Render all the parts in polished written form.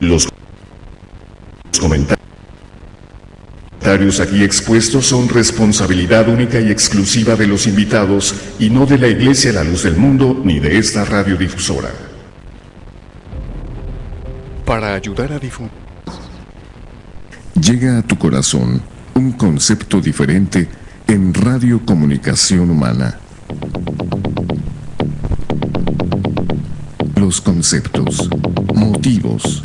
Los comentarios aquí expuestos son responsabilidad única y exclusiva de los invitados y no de la Iglesia La Luz del Mundo ni de esta radiodifusora. Para ayudar a difundir. Llega a tu corazón un concepto diferente en Radio Comunicación Humana. Los conceptos, motivos,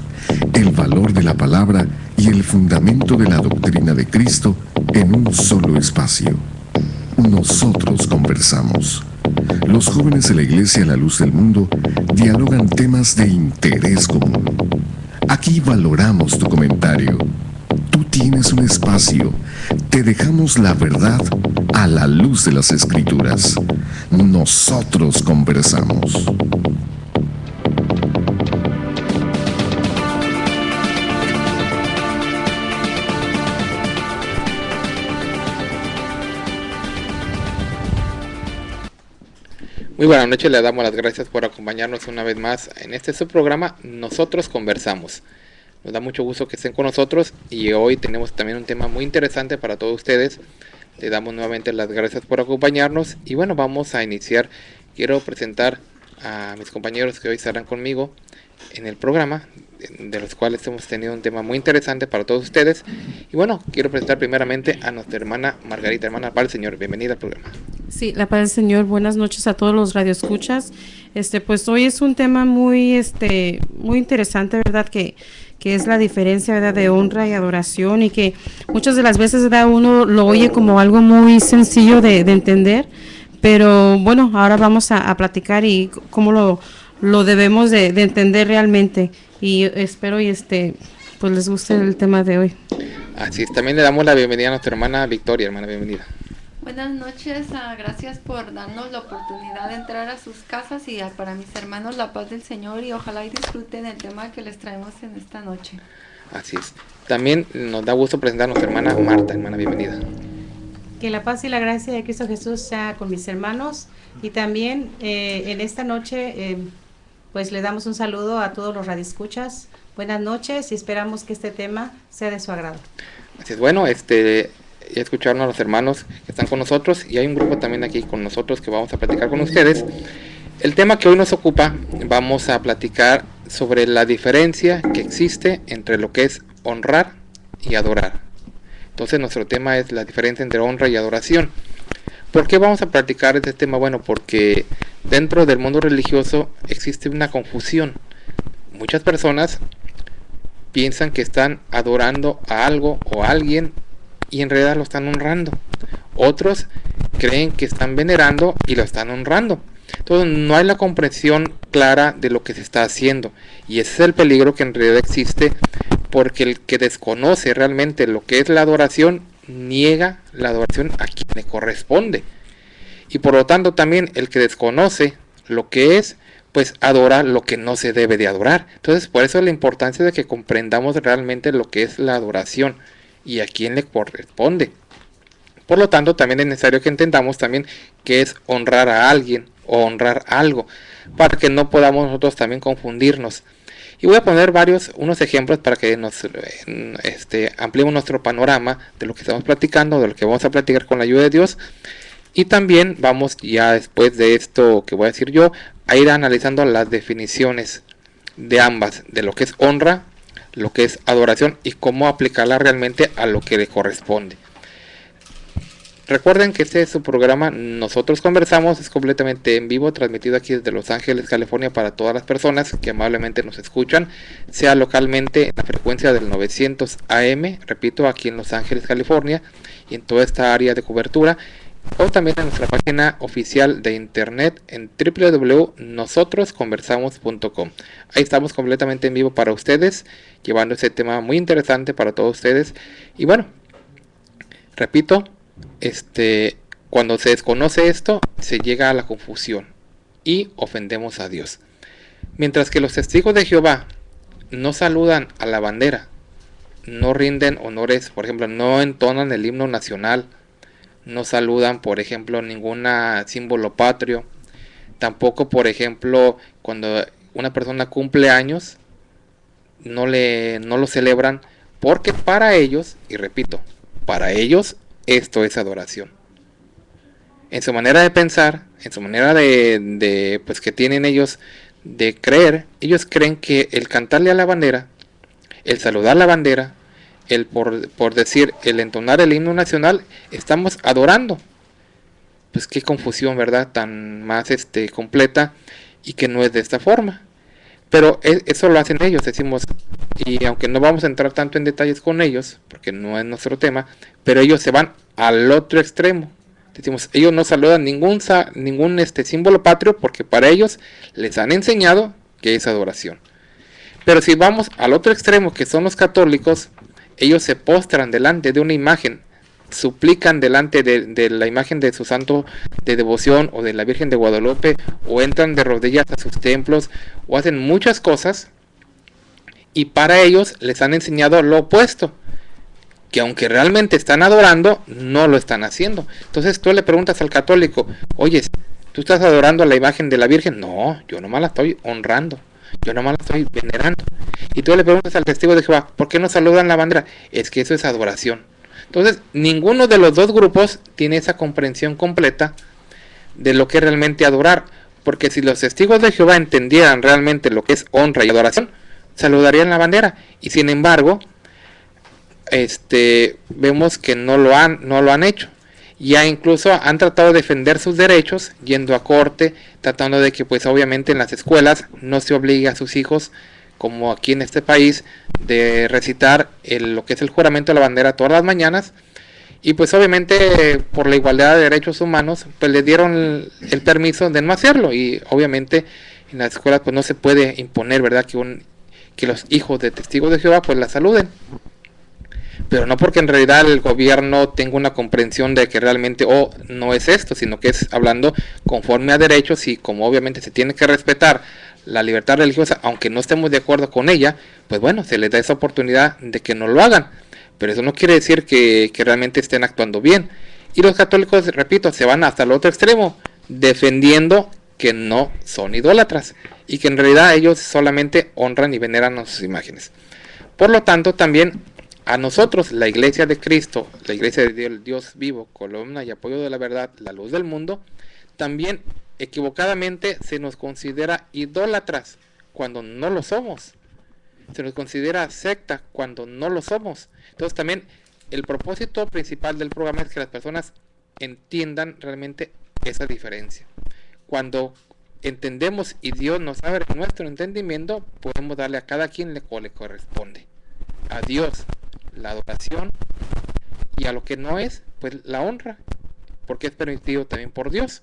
el valor de la palabra y el fundamento de la doctrina de Cristo en un solo espacio. Nosotros conversamos. Los jóvenes de la Iglesia La Luz del Mundo dialogan temas de interés común. Aquí valoramos tu comentario. Tú tienes un espacio. Te dejamos la verdad a la luz de las Escrituras. Nosotros conversamos. Muy buenas noches, le damos las gracias por acompañarnos una vez más en este subprograma Nosotros Conversamos. Nos da mucho gusto que estén con nosotros y hoy tenemos también un tema muy interesante para todos ustedes. Le damos nuevamente las gracias por acompañarnos y bueno, vamos a iniciar. Quiero presentar a mis compañeros que hoy estarán conmigo en el programa, de los cuales hemos tenido un tema muy interesante para todos ustedes. Y bueno, quiero presentar primeramente a nuestra hermana Margarita, hermana paz del Señor. Bienvenida al programa. Sí, la paz del Señor. Buenas noches a todos los radioescuchas. Pues hoy es un tema muy interesante, ¿verdad? Que es la diferencia, ¿verdad?, de honra y adoración, y que muchas de las veces, ¿verdad?, uno lo oye como algo muy sencillo de entender, pero bueno, ahora vamos a platicar y cómo lo debemos de entender realmente, y espero pues les guste el tema de hoy. Así es, también le damos la bienvenida a nuestra hermana Victoria. Hermana, bienvenida. Buenas noches, gracias por darnos la oportunidad de entrar a sus casas y para mis hermanos la paz del Señor, y ojalá y disfruten el tema que les traemos en esta noche. Así es. También nos da gusto presentar a nuestra hermana Marta. Hermana, bienvenida. Que la paz y la gracia de Cristo Jesús sea con mis hermanos, y también en esta noche pues le damos un saludo a todos los radioescuchas. Buenas noches y esperamos que este tema sea de su agrado. Así es, bueno, ya escucharon a los hermanos que están con nosotros y hay un grupo también aquí con nosotros que vamos a platicar con ustedes. El tema que hoy nos ocupa, vamos a platicar sobre la diferencia que existe entre lo que es honrar y adorar. Entonces nuestro tema es la diferencia entre honra y adoración. ¿Por qué vamos a platicar este tema? Bueno, porque dentro del mundo religioso existe una confusión. Muchas personas piensan que están adorando a algo o a alguien y en realidad lo están honrando. Otros creen que están venerando y lo están honrando. Entonces no hay la comprensión clara de lo que se está haciendo, y ese es el peligro que en realidad existe, porque el que desconoce realmente lo que es la adoración niega la adoración a quien le corresponde, y por lo tanto también el que desconoce lo que es, pues adora lo que no se debe de adorar. Entonces por eso la importancia de que comprendamos realmente lo que es la adoración y a quién le corresponde. Por lo tanto también es necesario que entendamos también qué es honrar a alguien o honrar algo, para que no podamos nosotros también confundirnos. Y voy a poner unos ejemplos para que nos ampliemos nuestro panorama de lo que estamos platicando, de lo que vamos a platicar con la ayuda de Dios. Y también vamos, ya después de esto que voy a decir yo, a ir analizando las definiciones de ambas, de lo que es honra, lo que es adoración y cómo aplicarla realmente a lo que le corresponde. Recuerden que este es su programa Nosotros Conversamos, es completamente en vivo, transmitido aquí desde Los Ángeles, California, para todas las personas que amablemente nos escuchan, sea localmente en la frecuencia del 900 AM, repito, aquí en Los Ángeles, California, y en toda esta área de cobertura, o también en nuestra página oficial de internet en www.nosotrosconversamos.com. Ahí estamos completamente en vivo para ustedes, llevando ese tema muy interesante para todos ustedes. Y bueno, repito, cuando se desconoce esto, se llega a la confusión y ofendemos a Dios. Mientras que los testigos de Jehová no saludan a la bandera, no rinden honores, por ejemplo, no entonan el himno nacional, no saludan, por ejemplo, ningún símbolo patrio, tampoco, por ejemplo, cuando una persona cumple años, no lo celebran, porque para ellos, y repito, para ellos esto es adoración. En su manera de pensar, en su manera de pues que tienen ellos de creer, ellos creen que el cantarle a la bandera, el saludar la bandera, el por decir, el entonar el himno nacional, estamos adorando. Pues qué confusión, ¿verdad? Tan más completa, y que no es de esta forma. Pero eso lo hacen ellos, decimos, y aunque no vamos a entrar tanto en detalles con ellos, porque no es nuestro tema, pero ellos se van al otro extremo. Decimos, ellos no saludan ningún símbolo patrio, porque para ellos les han enseñado que es adoración. Pero si vamos al otro extremo, que son los católicos, ellos se postran delante de una imagen, suplican delante de la imagen de su santo de devoción o de la Virgen de Guadalupe, o entran de rodillas a sus templos, o hacen muchas cosas, y para ellos les han enseñado lo opuesto, que aunque realmente están adorando, no lo están haciendo. Entonces tú le preguntas al católico, oye, ¿tú estás adorando a la imagen de la Virgen? No, yo nomás la estoy honrando, yo nomás la estoy venerando. Y tú le preguntas al testigo de Jehová, ¿por qué no saludan la bandera? Es que eso es adoración. Entonces, ninguno de los dos grupos tiene esa comprensión completa de lo que es realmente adorar, porque si los testigos de Jehová entendieran realmente lo que es honra y adoración, saludarían la bandera, y sin embargo, vemos que no lo han hecho. Ya incluso han tratado de defender sus derechos, yendo a corte, tratando de que pues obviamente en las escuelas no se obligue a sus hijos, como aquí en este país, de recitar lo que es el juramento de la bandera todas las mañanas. Y pues obviamente por la igualdad de derechos humanos, pues les dieron el permiso de no hacerlo, y obviamente en las escuelas pues no se puede imponer, ¿verdad?, que los hijos de testigos de Jehová pues la saluden. Pero no porque en realidad el gobierno tenga una comprensión de que realmente no es esto, sino que es hablando conforme a derechos, y como obviamente se tiene que respetar la libertad religiosa, aunque no estemos de acuerdo con ella, pues bueno, se les da esa oportunidad de que no lo hagan. Pero eso no quiere decir que realmente estén actuando bien. Y los católicos, repito, se van hasta el otro extremo, defendiendo que no son idólatras, y que en realidad ellos solamente honran y veneran a sus imágenes. Por lo tanto, también a nosotros, la Iglesia de Cristo, la Iglesia de Dios vivo, columna y apoyo de la verdad, la luz del mundo, también equivocadamente se nos considera idólatras cuando no lo somos. Se nos considera secta cuando no lo somos. Entonces también el propósito principal del programa es que las personas entiendan realmente esa diferencia. Cuando entendemos y Dios nos abre nuestro entendimiento, podemos darle a cada quien le corresponde. A Dios la adoración, y a lo que no es, pues la honra, porque es permitido también por Dios.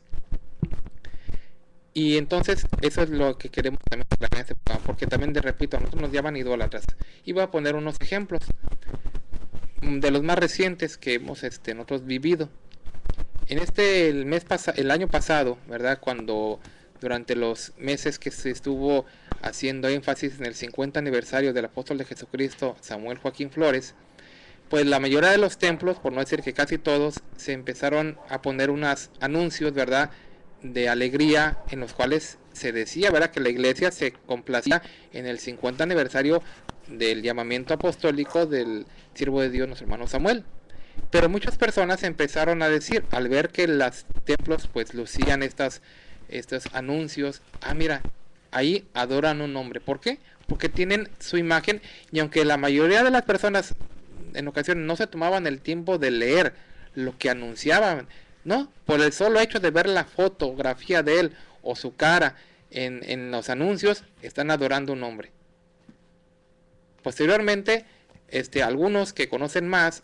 Y entonces eso es lo que queremos también aclarar en este programa, porque también, repito, a nosotros nos llaman idólatras. Y voy a poner unos ejemplos de los más recientes que hemos nosotros vivido. En el año pasado, ¿verdad?, cuando durante los meses que se estuvo haciendo énfasis en el 50 aniversario del apóstol de Jesucristo, Samuel Joaquín Flores, pues la mayoría de los templos, por no decir que casi todos, se empezaron a poner unos anuncios, ¿verdad?, de alegría, en los cuales se decía, ¿verdad?, que la iglesia se complacía en el 50 aniversario del llamamiento apostólico del siervo de Dios, nuestro hermano Samuel. Pero muchas personas empezaron a decir, al ver que los templos pues lucían estos anuncios, mira, ahí adoran un hombre. ¿Por qué? Porque tienen su imagen, y aunque la mayoría de las personas en ocasiones no se tomaban el tiempo de leer lo que anunciaban, no, por el solo hecho de ver la fotografía de él o su cara en los anuncios, están adorando un hombre. Posteriormente, algunos que conocen más,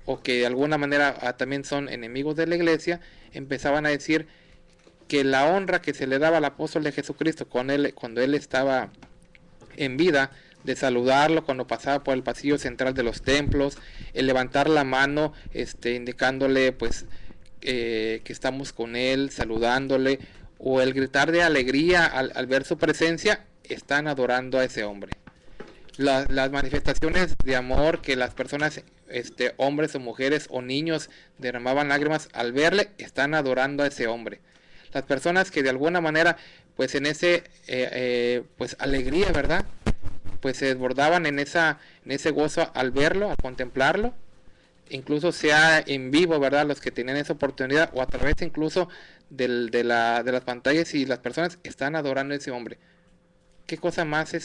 o que de alguna manera también son enemigos de la iglesia, empezaban a decir que la honra que se le daba al apóstol de Jesucristo cuando él estaba en vida, de saludarlo cuando pasaba por el pasillo central de los templos, el levantar la mano indicándole pues que estamos con él, saludándole, o el gritar de alegría al ver su presencia, están adorando a ese hombre. Las manifestaciones de amor que las personas, hombres o mujeres o niños, derramaban lágrimas al verle, están adorando a ese hombre. Las personas que de alguna manera, pues en ese, pues alegría, ¿verdad?, pues se desbordaban en ese gozo al verlo, al contemplarlo, incluso sea en vivo, ¿verdad? Los que tenían esa oportunidad, o a través incluso de las pantallas, y las personas están adorando a ese hombre. Qué cosa más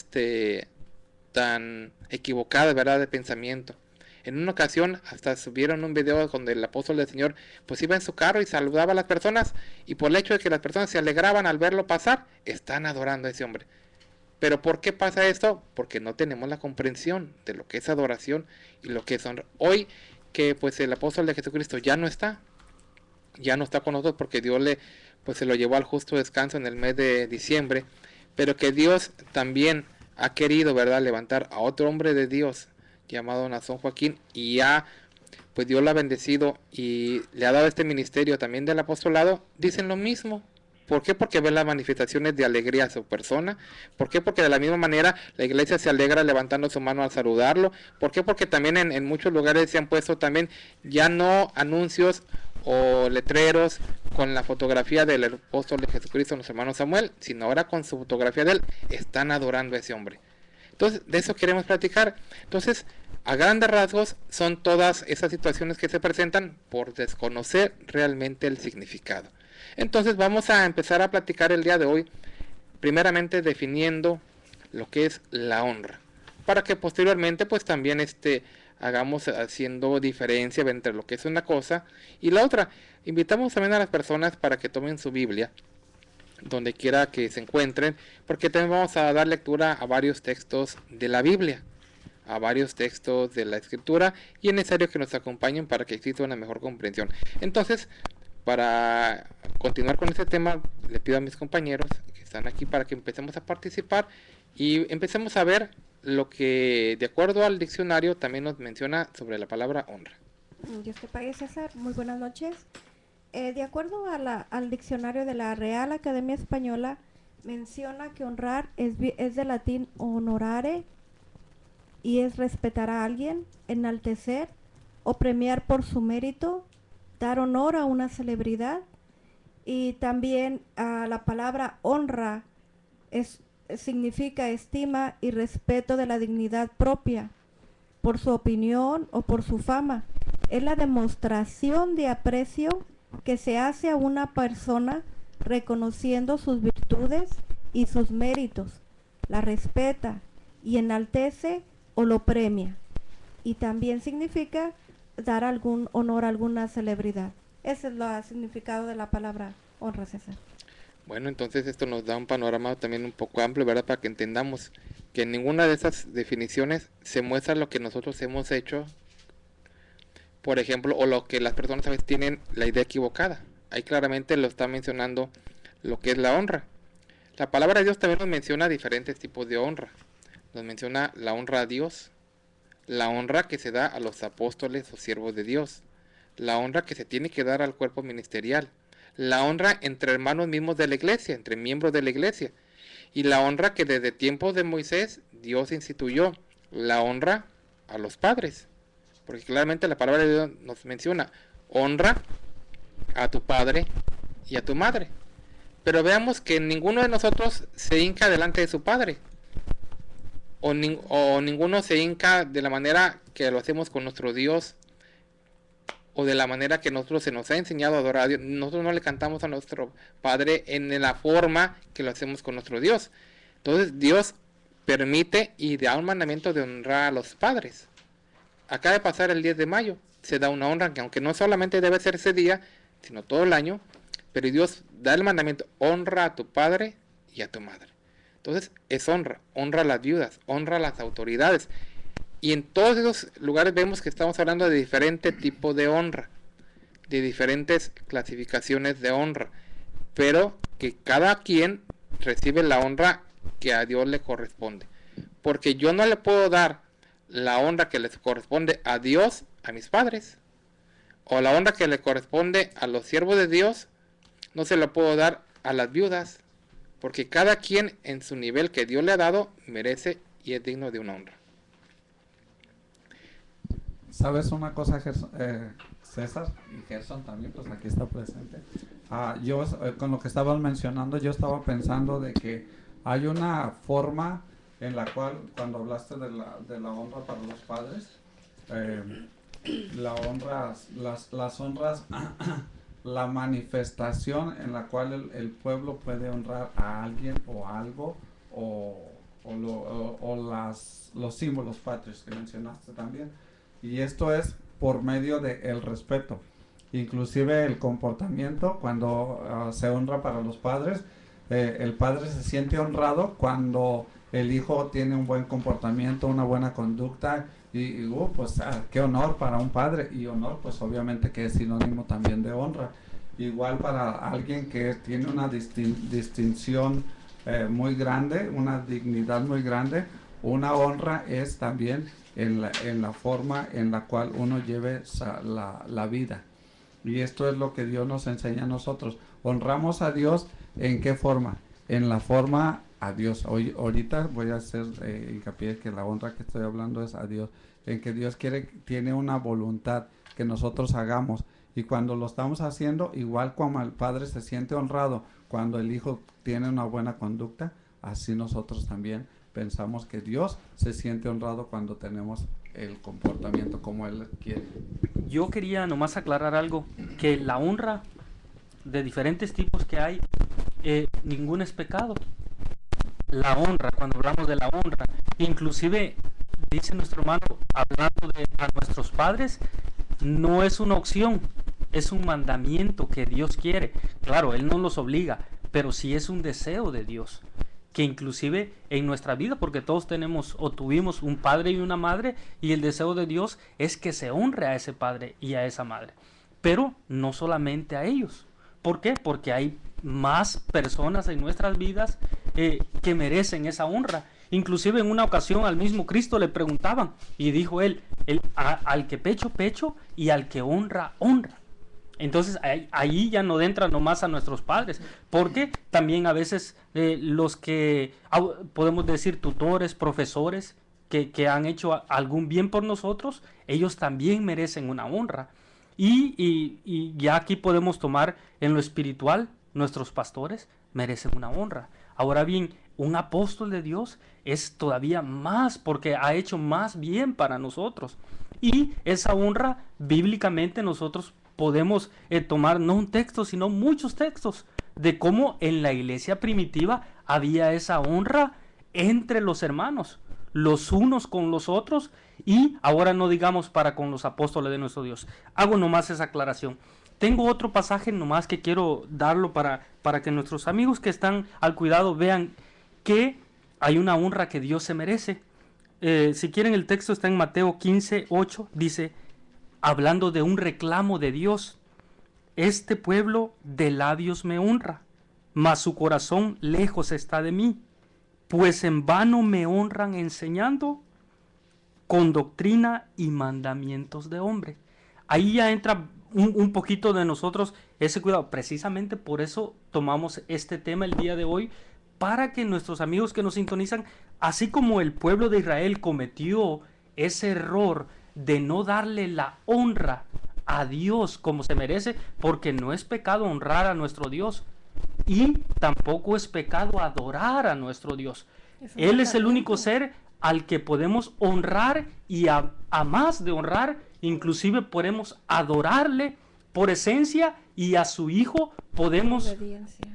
tan equivocada, ¿verdad? De pensamiento. En una ocasión hasta subieron un video donde el apóstol del Señor pues iba en su carro y saludaba a las personas, y por el hecho de que las personas se alegraban al verlo pasar, están adorando a ese hombre. Pero ¿por qué pasa esto? Porque no tenemos la comprensión de lo que es adoración y lo que es honra. Hoy que pues el apóstol de Jesucristo ya no está con nosotros, porque Dios pues se lo llevó al justo descanso en el mes de diciembre, pero que Dios también ha querido, ¿verdad?, levantar a otro hombre de Dios llamado Nazón Joaquín, y pues Dios lo ha bendecido y le ha dado este ministerio también del apostolado. Dicen lo mismo. ¿Por qué? Porque ven las manifestaciones de alegría a su persona. ¿Por qué? Porque de la misma manera la iglesia se alegra levantando su mano al saludarlo. ¿Por qué? Porque también en muchos lugares se han puesto también ya no anuncios o letreros con la fotografía del apóstol de Jesucristo, nuestro hermano Samuel, sino ahora con su fotografía de él. Están adorando a ese hombre. Entonces, de eso queremos platicar. Entonces, a grandes rasgos, son todas esas situaciones que se presentan por desconocer realmente el significado. Entonces, vamos a empezar a platicar el día de hoy, primeramente definiendo lo que es la honra, para que posteriormente, pues también hagamos haciendo diferencia entre lo que es una cosa y la otra. Invitamos también a las personas para que tomen su Biblia, donde quiera que se encuentren, porque también vamos a dar lectura a varios textos de la Biblia, a varios textos de la Escritura, y es necesario que nos acompañen para que exista una mejor comprensión. Entonces, para continuar con este tema, le pido a mis compañeros que están aquí para que empecemos a participar y empecemos a ver lo que, de acuerdo al diccionario, también nos menciona sobre la palabra honra. Dios te pague, César. Muy buenas noches. De acuerdo al diccionario de la Real Academia Española, menciona que honrar es de latín honorare, y es respetar a alguien, enaltecer o premiar por su mérito, dar honor a una celebridad. Y también la palabra honra significa estima y respeto de la dignidad propia por su opinión o por su fama. Es la demostración de aprecio que se hace a una persona reconociendo sus virtudes y sus méritos, la respeta y enaltece o lo premia. Y también significa dar algún honor a alguna celebridad. Ese es el significado de la palabra honra, César. Bueno, entonces esto nos da un panorama también un poco amplio, ¿verdad? Para que entendamos que en ninguna de esas definiciones se muestra lo que nosotros hemos hecho, por ejemplo, o lo que las personas a veces tienen la idea equivocada. Ahí claramente lo está mencionando lo que es la honra. La palabra de Dios también nos menciona diferentes tipos de honra. Nos menciona la honra a Dios, la honra que se da a los apóstoles o siervos de Dios, la honra que se tiene que dar al cuerpo ministerial, la honra entre hermanos mismos de la iglesia, entre miembros de la iglesia, y la honra que desde tiempos de Moisés Dios instituyó, la honra a los padres, porque claramente la palabra de Dios nos menciona, honra a tu padre y a tu madre. Pero veamos que ninguno de nosotros se hinca delante de su padre, o ninguno se hinca de la manera que lo hacemos con nuestro Dios, o de la manera que nosotros se nos ha enseñado a adorar a Dios. Nosotros no le cantamos a nuestro Padre en la forma que lo hacemos con nuestro Dios. Entonces Dios permite y da un mandamiento de honrar a los padres. Acaba de pasar el 10 de mayo, se da una honra que aunque no solamente debe ser ese día, sino todo el año, pero Dios da el mandamiento, honra a tu padre y a tu madre. Entonces es honra a las viudas, honra a las autoridades. Y en todos esos lugares vemos que estamos hablando de diferente tipo de honra, de diferentes clasificaciones de honra, pero que cada quien recibe la honra que a Dios le corresponde. Porque yo no le puedo dar la honra que les corresponde a Dios, a mis padres, o la honra que le corresponde a los siervos de Dios, no se la puedo dar a las viudas, porque cada quien en su nivel que Dios le ha dado merece y es digno de una honra. ¿Sabes una cosa, César? Y Gerson también, pues aquí está presente. Yo, con lo que estaban mencionando, yo estaba pensando de que hay una forma en la cual, cuando hablaste de la honra para los padres, la honra, las honras, la manifestación en la cual el pueblo puede honrar a alguien o algo, los símbolos patrios que mencionaste también, y esto es por medio del respeto, inclusive el comportamiento. Cuando se honra para los padres, el padre se siente honrado cuando el hijo tiene un buen comportamiento, una buena conducta, y pues qué honor para un padre, y honor pues obviamente que es sinónimo también de honra. Igual para alguien que tiene una distinción muy grande, una dignidad muy grande, una honra es también en la forma en la cual uno lleve la vida. Y esto es lo que Dios nos enseña a nosotros. Honramos a Dios, ¿en qué forma? En la forma a Dios. Ahorita voy a hacer hincapié que la honra que estoy hablando es a Dios, en que Dios tiene una voluntad que nosotros hagamos, y cuando lo estamos haciendo, igual como el padre se siente honrado cuando el hijo tiene una buena conducta, así nosotros también pensamos que Dios se siente honrado cuando tenemos el comportamiento como Él quiere. Yo quería nomás aclarar algo, que la honra de diferentes tipos que hay, ninguna es pecado. La honra, cuando hablamos de la honra, inclusive dice nuestro hermano, hablando a nuestros padres, no es una opción, es un mandamiento que Dios quiere. Claro, Él no los obliga, pero sí es un deseo de Dios, que inclusive en nuestra vida, porque todos tenemos o tuvimos un padre y una madre, y el deseo de Dios es que se honre a ese padre y a esa madre, pero no solamente a ellos. ¿Por qué? Porque hay más personas en nuestras vidas que merecen esa honra. Inclusive en una ocasión al mismo Cristo le preguntaban, y dijo él al que pecho, pecho, y al que honra, honra. Entonces ahí ya no entra nomás a nuestros padres, porque también a veces los que podemos decir tutores, profesores, que han hecho algún bien por nosotros, ellos también merecen una honra. Y ya aquí podemos tomar en lo espiritual, nuestros pastores merecen una honra. Ahora bien, un apóstol de Dios es todavía más, porque ha hecho más bien para nosotros. Y esa honra, bíblicamente nosotros podemos tomar no un texto, sino muchos textos de cómo en la iglesia primitiva había esa honra entre los hermanos, los unos con los otros, y ahora no digamos para con los apóstoles de nuestro Dios. Hago nomás esa aclaración. Tengo otro pasaje nomás que quiero darlo para que nuestros amigos que están al cuidado vean que hay una honra que Dios se merece. Si quieren, el texto está en Mateo 15:8, dice, hablando de un reclamo de Dios: este pueblo de labios me honra, mas su corazón lejos está de mí, pues en vano me honran enseñando con doctrina y mandamientos de hombre. Ahí ya entra un poquito de nosotros ese cuidado. Precisamente por eso tomamos este tema el día de hoy, para que nuestros amigos que nos sintonizan, así como el pueblo de Israel cometió ese error de no darle la honra a Dios como se merece, porque no es pecado honrar a nuestro Dios, y tampoco es pecado adorar a nuestro Dios. Él es el único ser al que podemos honrar, y a más de honrar, inclusive podemos adorarle por esencia, y a su Hijo podemos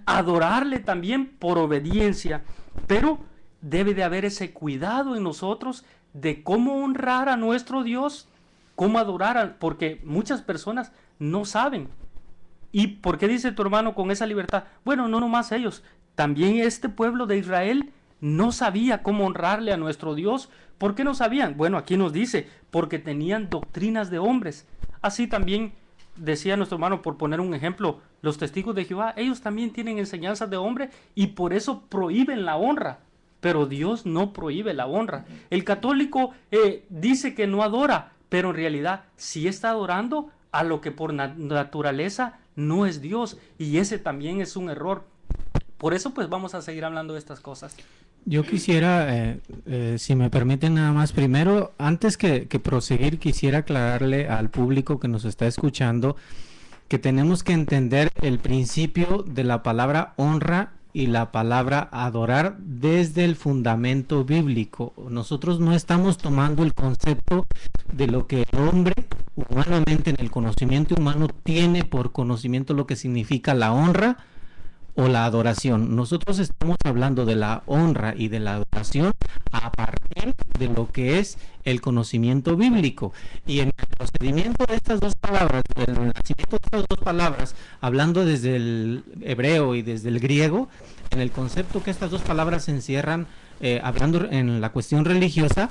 adorarle también por obediencia. Pero debe de haber ese cuidado en nosotros de cómo honrar a nuestro Dios, cómo adorar, porque muchas personas no saben. ¿Y por qué dice tu hermano con esa libertad? Bueno, no nomás ellos, también este pueblo de Israel no sabía cómo honrarle a nuestro Dios. ¿Por qué no sabían? Bueno, aquí nos dice, porque tenían doctrinas de hombres. Así también decía nuestro hermano, por poner un ejemplo, los testigos de Jehová, ellos también tienen enseñanzas de hombre, y por eso prohíben la honra. Pero Dios no prohíbe la honra. El católico dice que no adora, pero en realidad sí está adorando a lo que por naturaleza no es Dios, y ese también es un error. Por eso pues vamos a seguir hablando de estas cosas. Yo quisiera, si me permiten, nada más primero, antes que proseguir, quisiera aclararle al público que nos está escuchando que tenemos que entender el principio de la palabra honra y la palabra adorar desde el fundamento bíblico. Nosotros no estamos tomando el concepto de lo que el hombre humanamente, en el conocimiento humano, tiene por conocimiento lo que significa la honra o la adoración. Nosotros estamos hablando de la honra y de la adoración a partir de lo que es el conocimiento bíblico. Y en el procedimiento de estas dos palabras, el nacimiento de estas dos palabras, hablando desde el hebreo y desde el griego, en el concepto que estas dos palabras encierran, hablando en la cuestión religiosa,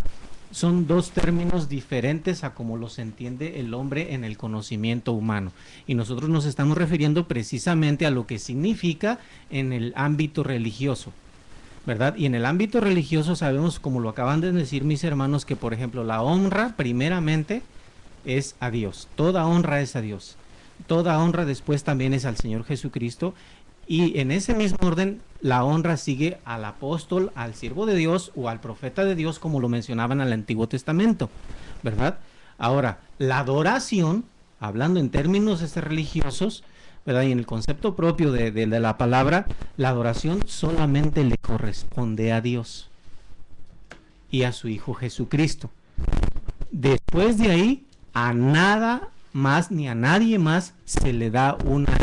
son dos términos diferentes a como los entiende el hombre en el conocimiento humano. Y nosotros nos estamos refiriendo precisamente a lo que significa en el ámbito religioso, ¿verdad? Y en el ámbito religioso sabemos, como lo acaban de decir mis hermanos, que por ejemplo la honra primeramente es a Dios. Toda honra es a Dios. Toda honra después también es al Señor Jesucristo. Y en ese mismo orden, la honra sigue al apóstol, al siervo de Dios o al profeta de Dios, como lo mencionaban en el Antiguo Testamento, ¿verdad? Ahora, la adoración, hablando en términos religiosos, ¿verdad? Y en el concepto propio de la palabra, la adoración solamente le corresponde a Dios y a su Hijo Jesucristo. Después de ahí, a nada más ni a nadie más se le da una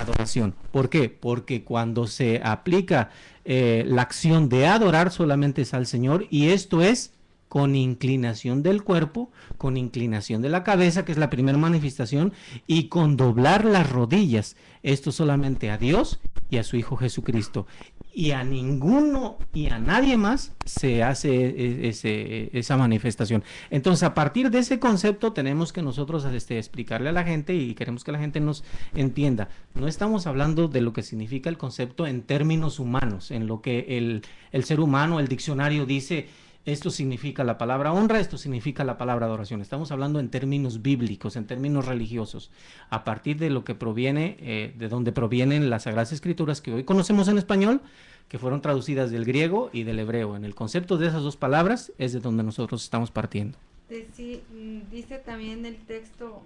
adoración. ¿Por qué? Porque cuando se aplica la acción de adorar, solamente es al Señor, y esto es con inclinación del cuerpo, con inclinación de la cabeza, que es la primera manifestación, y con doblar las rodillas. Esto solamente a Dios y a su Hijo Jesucristo. Y a ninguno y a nadie más se hace esa manifestación. Entonces, a partir de ese concepto tenemos que nosotros explicarle a la gente, y queremos que la gente nos entienda. No estamos hablando de lo que significa el concepto en términos humanos, en lo que el ser humano, el diccionario dice: esto significa la palabra honra, esto significa la palabra adoración. Estamos hablando en términos bíblicos, en términos religiosos, a partir de lo que proviene, de donde provienen las Sagradas Escrituras que hoy conocemos en español, que fueron traducidas del griego y del hebreo. En el concepto de esas dos palabras es de donde nosotros estamos partiendo. Dice también el texto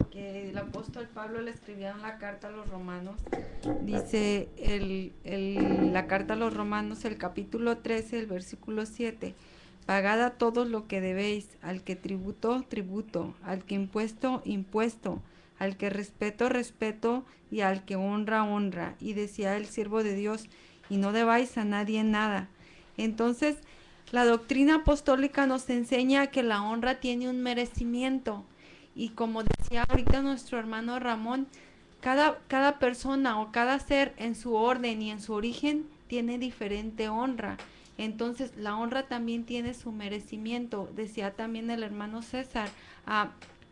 que el apóstol Pablo le escribió en la carta a los romanos. Dice la carta a los romanos, el capítulo 13, el versículo 7: pagad a todos lo que debéis, al que tributo, tributo, al que impuesto, impuesto, al que respeto, respeto, y al que honra, honra. Y decía el siervo de Dios: y no debáis a nadie nada. Entonces, la doctrina apostólica nos enseña que la honra tiene un merecimiento. Y como decía ahorita nuestro hermano Ramón, cada persona o cada ser en su orden y en su origen tiene diferente honra. Entonces, la honra también tiene su merecimiento. Decía también el hermano César,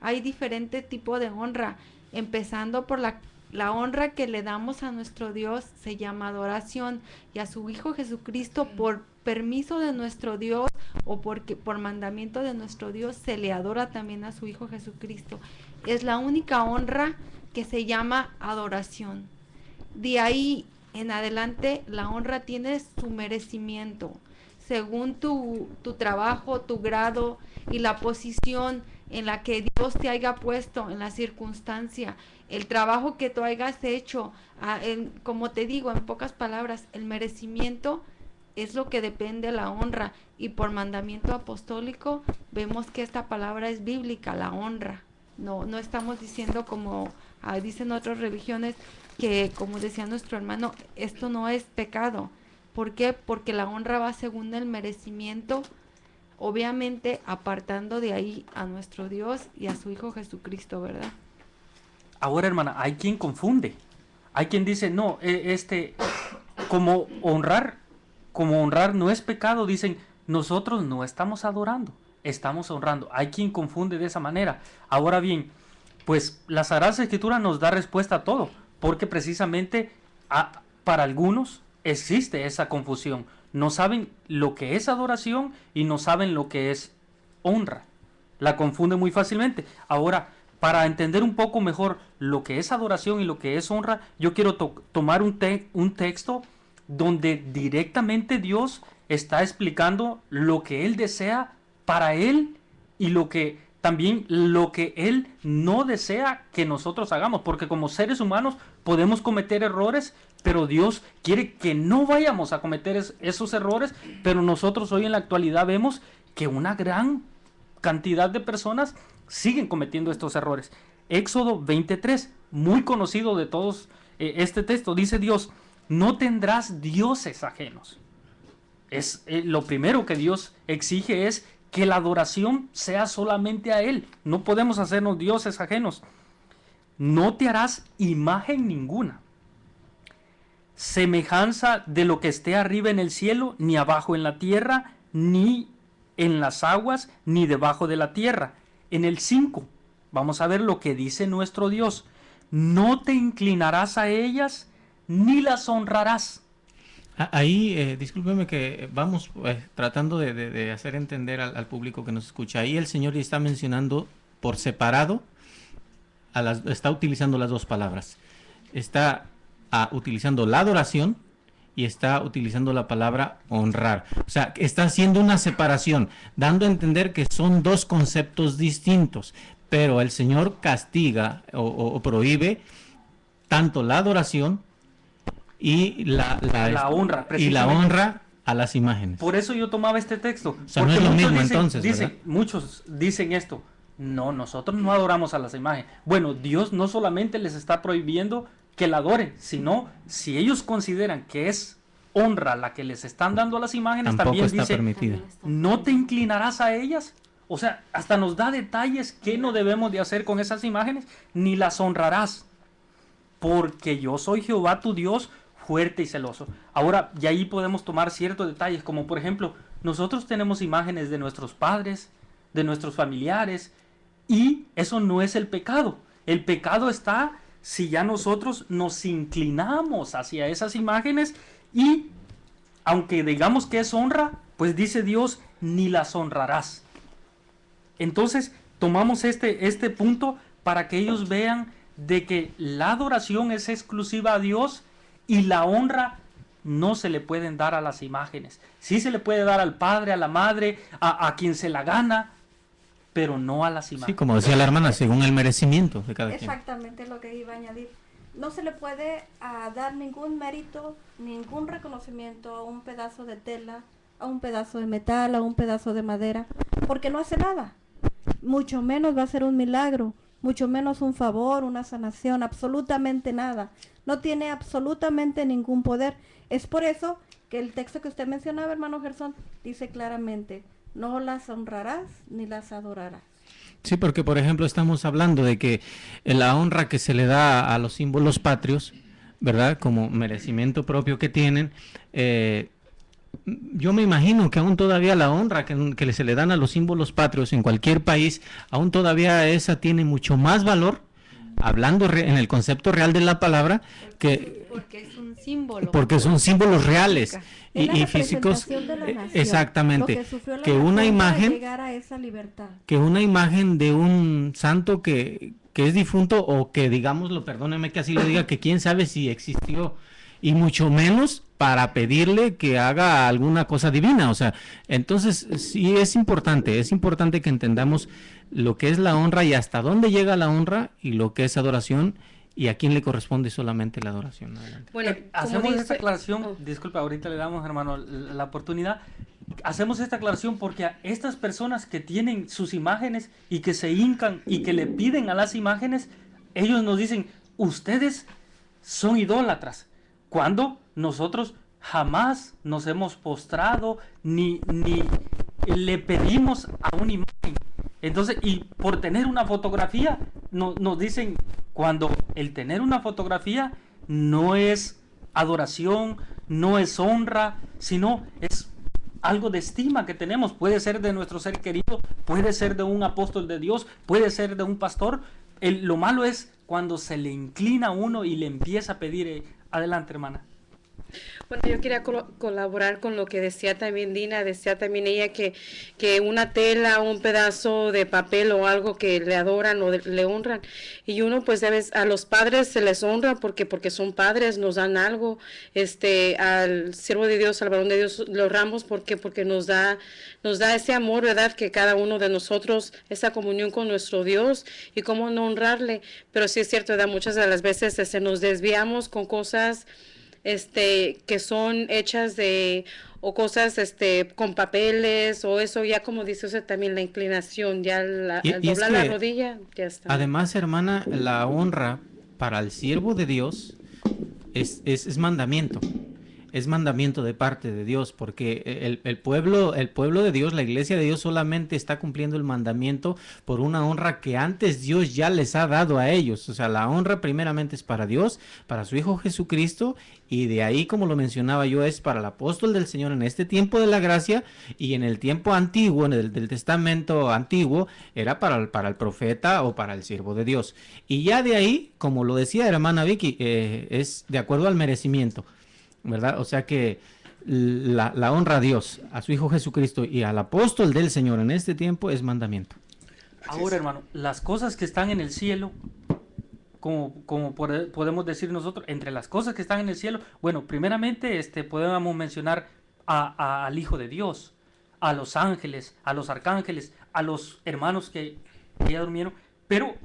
hay diferente tipo de honra, empezando por la honra que le damos a nuestro Dios, se llama adoración, y a su Hijo Jesucristo, por permiso de nuestro Dios o porque por mandamiento de nuestro Dios, se le adora también a su Hijo Jesucristo. Es la única honra que se llama adoración. De ahí en adelante, la honra tiene su merecimiento, según tu trabajo, tu grado y la posición en la que Dios te haya puesto, en la circunstancia, el trabajo que tú hayas hecho, como te digo, en pocas palabras, el merecimiento es lo que depende de la honra. Y por mandamiento apostólico vemos que esta palabra es bíblica, la honra. No estamos diciendo, como dicen otras religiones, que, como decía nuestro hermano, esto no es pecado. ¿Por qué? Porque la honra va según el merecimiento, obviamente apartando de ahí a nuestro Dios y a su Hijo Jesucristo, ¿verdad? Ahora, hermana, hay quien confunde. Hay quien dice, no, como honrar no es pecado, dicen, nosotros no estamos adorando, estamos honrando. Hay quien confunde de esa manera. Ahora bien, pues la Sagrada Escritura nos da respuesta a todo, porque precisamente para algunos existe esa confusión. No saben lo que es adoración y no saben lo que es honra. La confunden muy fácilmente. Ahora, para entender un poco mejor lo que es adoración y lo que es honra, yo quiero tomar un texto donde directamente Dios está explicando lo que Él desea para Él y lo que también lo que Él no desea que nosotros hagamos, porque como seres humanos podemos cometer errores, pero Dios quiere que no vayamos a cometer esos errores, pero nosotros hoy en la actualidad vemos que una gran cantidad de personas siguen cometiendo estos errores. Éxodo 23, muy conocido de todos, este texto, dice Dios, no tendrás dioses ajenos. Lo primero que Dios exige es que la adoración sea solamente a Él. No podemos hacernos dioses ajenos. No te harás imagen ninguna, semejanza de lo que esté arriba en el cielo, ni abajo en la tierra, ni en las aguas, ni debajo de la tierra. En el 5, vamos a ver lo que dice nuestro Dios. No te inclinarás a ellas, ni las honrarás. Ahí, discúlpeme que vamos tratando de hacer entender al público que nos escucha. Ahí el Señor ya está mencionando por separado, está utilizando las dos palabras. Está utilizando la adoración y está utilizando la palabra honrar. O sea, está haciendo una separación, dando a entender que son dos conceptos distintos. Pero el Señor castiga o prohíbe tanto la adoración y la honra a las imágenes. Por eso yo tomaba este texto. O sea, no es lo mismo entonces, muchos dicen esto. No, nosotros no adoramos a las imágenes. Bueno, Dios no solamente les está prohibiendo que la adoren, sino si ellos consideran que es honra la que les están dando a las imágenes, tampoco también está dice, permitida. no te inclinarás a ellas. O sea, hasta nos da detalles que no debemos de hacer con esas imágenes, ni las honrarás, porque yo soy Jehová tu Dios, fuerte y celoso. Ahora, y ahí podemos tomar ciertos detalles, como por ejemplo, nosotros tenemos imágenes de nuestros padres, de nuestros familiares, y eso no es el pecado. El pecado está si ya nosotros nos inclinamos hacia esas imágenes y, aunque digamos que es honra, pues dice Dios, ni las honrarás. Entonces, tomamos este punto para que ellos vean de que la adoración es exclusiva a Dios y la honra no se le pueden dar a las imágenes. Sí se le puede dar al padre, a la madre, a quien se la gana, pero no a las imágenes. Sí, como decía la hermana, según el merecimiento de cada quien. Exactamente lo que iba a añadir. No se le puede dar ningún mérito, ningún reconocimiento a un pedazo de tela, a un pedazo de metal, a un pedazo de madera, porque no hace nada. Mucho menos va a ser un milagro, mucho menos un favor, una sanación, absolutamente nada. No tiene absolutamente ningún poder. Es por eso que el texto que usted mencionaba, hermano Gerson, dice claramente, no las honrarás ni las adorarás. Sí, porque por ejemplo estamos hablando de que la honra que se le da a los símbolos patrios, ¿verdad? Como merecimiento propio que tienen, yo me imagino que aún todavía la honra que se le dan a los símbolos patrios en cualquier país, aún todavía esa tiene mucho más valor, hablando en el concepto real de la palabra, porque es un símbolo. Porque son símbolos reales y físicos. Exactamente. Que una imagen, que una imagen de un santo que es difunto o que digámoslo, perdóneme que así lo diga, que quién sabe si existió, y mucho menos para pedirle que haga alguna cosa divina. O sea, entonces sí es importante que entendamos lo que es la honra y hasta dónde llega la honra y lo que es adoración y a quién le corresponde solamente la adoración. Adelante. Bueno, hacemos esta aclaración, disculpa, ahorita le damos, hermano, la oportunidad. Hacemos esta aclaración porque a estas personas que tienen sus imágenes y que se hincan y que le piden a las imágenes, ellos nos dicen, ustedes son idólatras, cuando nosotros jamás nos hemos postrado ni le pedimos a una imagen. Entonces, y por tener una fotografía, nos dicen, cuando el tener una fotografía no es adoración, no es honra, sino es algo de estima que tenemos. Puede ser de nuestro ser querido, puede ser de un apóstol de Dios, puede ser de un pastor. Lo malo es cuando se le inclina a uno y le empieza a pedir. Adelante, hermana. Bueno, yo quería colaborar con lo que decía también Dina, decía también ella que una tela, un pedazo de papel o algo que le adoran o le honran, y uno pues a los padres se les honra porque son padres, nos dan algo, al siervo de Dios, al varón de Dios lo honramos porque nos da ese amor, ¿verdad? Que cada uno de nosotros, esa comunión con nuestro Dios y cómo no honrarle, pero sí es cierto, ¿verdad? Muchas de las veces nos desviamos con cosas que son hechas o cosas con papeles o eso, ya como dice usted también la inclinación, ya al doblar la rodilla, ya está. Además, hermana, la honra para el siervo de Dios es mandamiento. Es mandamiento de parte de Dios, porque el pueblo de Dios, la iglesia de Dios solamente está cumpliendo el mandamiento por una honra que antes Dios ya les ha dado a ellos. O sea, la honra primeramente es para Dios, para su Hijo Jesucristo, y de ahí, como lo mencionaba yo, es para el apóstol del Señor en este tiempo de la gracia, y en el tiempo antiguo, en el del testamento antiguo, era para el profeta o para el siervo de Dios. Y ya de ahí, como lo decía hermana Vicky, es de acuerdo al merecimiento, ¿verdad? O sea que la honra a Dios, a su Hijo Jesucristo y al apóstol del Señor en este tiempo es mandamiento. Ahora, hermano, las cosas que están en el cielo, como podemos decir nosotros, entre las cosas que están en el cielo, bueno, primeramente podemos mencionar al Hijo de Dios, a los ángeles, a los arcángeles, a los hermanos que ya durmieron, pero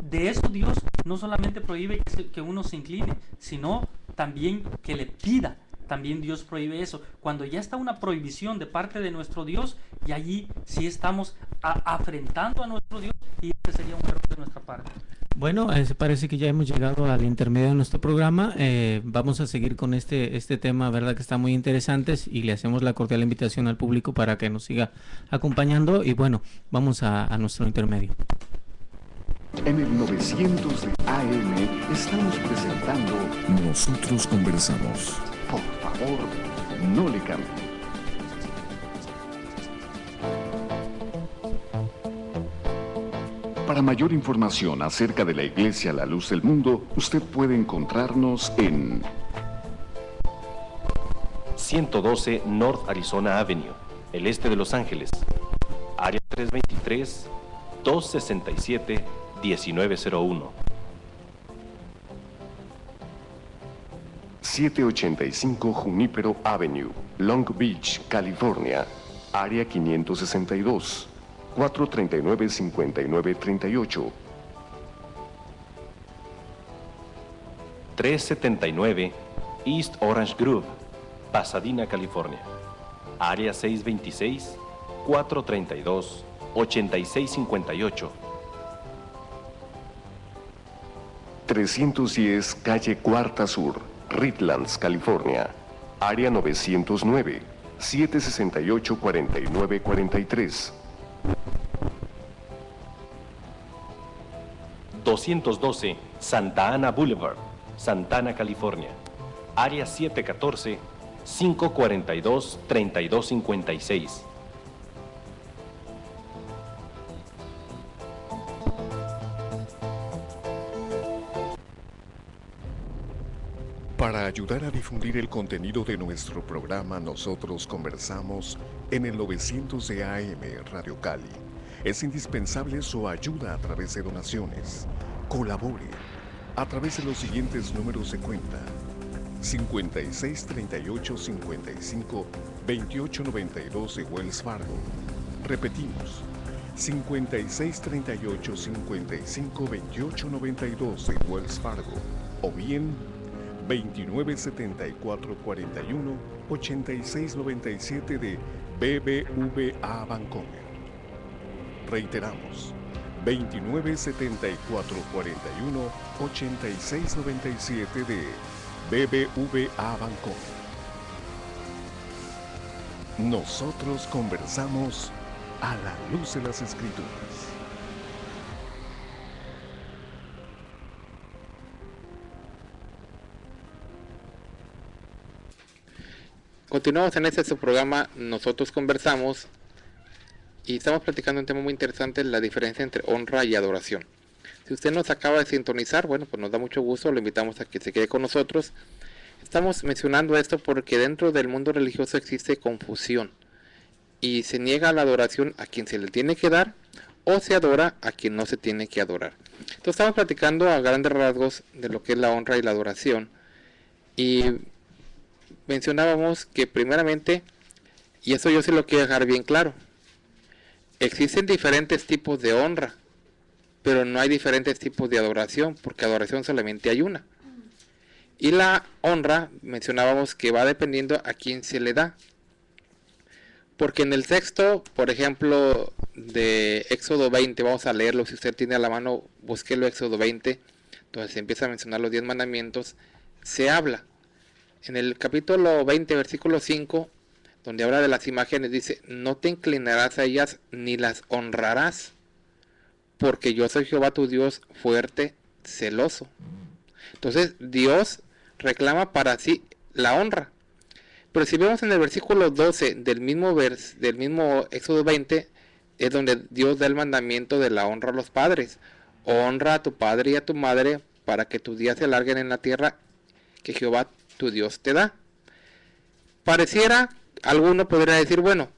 de eso Dios no solamente prohíbe que uno se incline, sino también que le pida. También Dios prohíbe eso. Cuando ya está una prohibición de parte de nuestro Dios, y allí sí estamos afrentando a nuestro Dios, y ese sería un error de nuestra parte. Bueno, parece que ya hemos llegado al intermedio de nuestro programa. Vamos a seguir con este tema, verdad que está muy interesante, y le hacemos la cordial invitación al público para que nos siga acompañando, y bueno, vamos a nuestro intermedio. En el 900 de AM estamos presentando Nosotros conversamos. Por favor, no le cambie. Para mayor información acerca de la Iglesia La Luz del Mundo, usted puede encontrarnos en 112 North Arizona Avenue, el este de Los Ángeles, área 323-267-1901. 785 Junipero Avenue, Long Beach, California, área 562, 439-5938. 379 East Orange Grove, Pasadena, California, área 626-432-8658. 310 Calle Cuarta Sur, Redlands, California, área 909, 768-4943. 212 Santa Ana Boulevard, Santana, California, área 714-542-3256. Para ayudar a difundir el contenido de nuestro programa Nosotros Conversamos en el 900 de AM Radio Cali, es indispensable su ayuda a través de donaciones. Colabore a través de los siguientes números de cuenta: 56 38 55 28 92 de Wells Fargo. Repetimos, 56 38 55 28 92 de Wells Fargo, o bien 297441 8697 de BBVA Bancomer. Reiteramos, 297441 8697 de BBVA Bancomer. Nosotros conversamos a la luz de las Escrituras. Continuamos en su programa Nosotros Conversamos, y estamos platicando un tema muy interesante, la diferencia entre honra y adoración. Si usted nos acaba de sintonizar, bueno, pues nos da mucho gusto, lo invitamos a que se quede con nosotros. estamos mencionando esto porque dentro del mundo religioso existe confusión y se niega la adoración a quien se le tiene que dar o se adora a quien no se tiene que adorar. Entonces estamos platicando a grandes rasgos de lo que es la honra y la adoración y mencionábamos que primeramente, y eso yo sí lo quiero dejar bien claro, existen diferentes tipos de honra, pero no hay diferentes tipos de adoración, porque adoración solamente hay una. Y la honra, mencionábamos que va dependiendo a quién se le da. Porque en el texto, por ejemplo, de Éxodo 20, vamos a leerlo, si usted tiene a la mano, búsquelo, Éxodo 20, donde se empieza a mencionar los 10 mandamientos, se habla. En el capítulo 20, versículo 5, donde habla de las imágenes, dice, no te inclinarás a ellas ni las honrarás, porque yo soy Jehová tu Dios fuerte, celoso. Entonces Dios reclama para sí la honra. Pero si vemos en el versículo 12 del mismo Éxodo 20, es donde Dios da el mandamiento de la honra a los padres. Honra a tu padre y a tu madre para que tus días se alarguen en la tierra que Jehová tu Dios te da. Pareciera, alguno podría decir, bueno,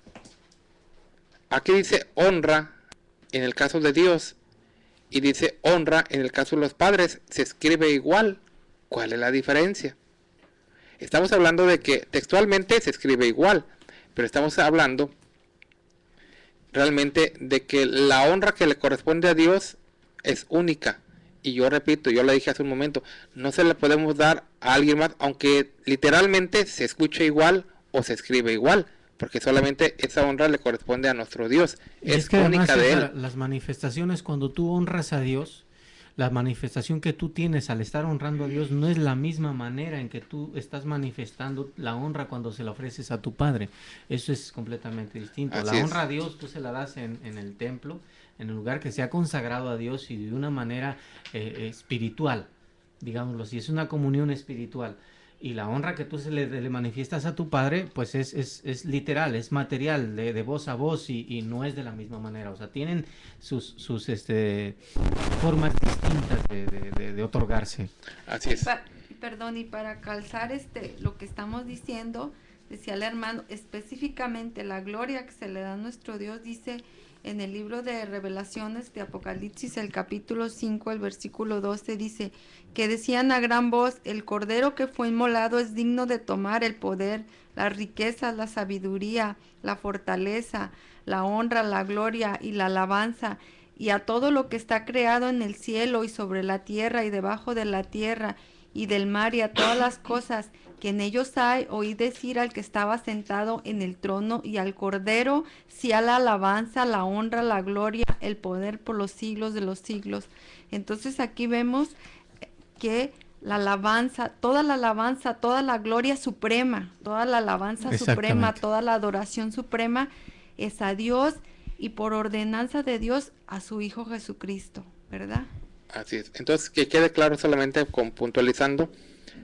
aquí dice honra en el caso de Dios y dice honra en el caso de los padres, se escribe igual. ¿Cuál es la diferencia? Estamos hablando de que textualmente se escribe igual, pero estamos hablando realmente de que la honra que le corresponde a Dios es única. Y yo repito, yo le dije hace un momento, no se le podemos dar a alguien más, aunque literalmente se escuche igual o se escribe igual, porque solamente esa honra le corresponde a nuestro Dios, es que única además, de César, Él. las manifestaciones, cuando tú honras a Dios, la manifestación que tú tienes al estar honrando a Dios no es la misma manera en que tú estás manifestando la honra cuando se la ofreces a tu Padre. Eso es completamente distinto. Así la es. honra a Dios tú se la das en el templo, en el lugar que se ha consagrado a Dios y de una manera espiritual, digámoslo así, es una comunión espiritual. Y la honra que tú le manifiestas a tu Padre, pues es literal, es material, de voz a voz y no es de la misma manera. O sea, tienen sus formas distintas de otorgarse. Así es. Perdón, y para calzar lo que estamos diciendo, decía el hermano, específicamente la gloria que se le da a nuestro Dios, dice en el libro de Revelaciones de Apocalipsis, el capítulo 5, el versículo 12, dice que decían a gran voz, el cordero que fue inmolado es digno de tomar el poder, las riquezas, la sabiduría, la fortaleza, la honra, la gloria y la alabanza, y a todo lo que está creado en el cielo y sobre la tierra y debajo de la tierra y del mar y a todas las cosas que en ellos hay, oí decir al que estaba sentado en el trono y al Cordero, sea la alabanza, la honra, la gloria, el poder por los siglos de los siglos. Entonces aquí vemos que la alabanza, toda la gloria suprema, toda la alabanza suprema, toda la adoración suprema es a Dios y por ordenanza de Dios a su Hijo Jesucristo, ¿verdad? Así es. Entonces, que quede claro solamente puntualizando,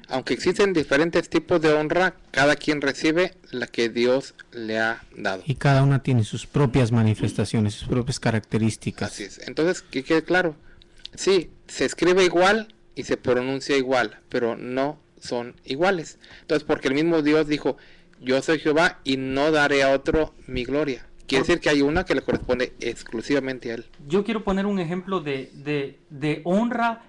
aunque existen diferentes tipos de honra, cada quien recibe la que Dios le ha dado. Y cada una tiene sus propias manifestaciones, sus propias características. Así es. Entonces, que quede claro, sí, se escribe igual y se pronuncia igual, pero no son iguales. Entonces, porque el mismo Dios dijo, yo soy Jehová y no daré a otro mi gloria. Quiere decir que hay una que le corresponde exclusivamente a Él. Yo quiero poner un ejemplo de honra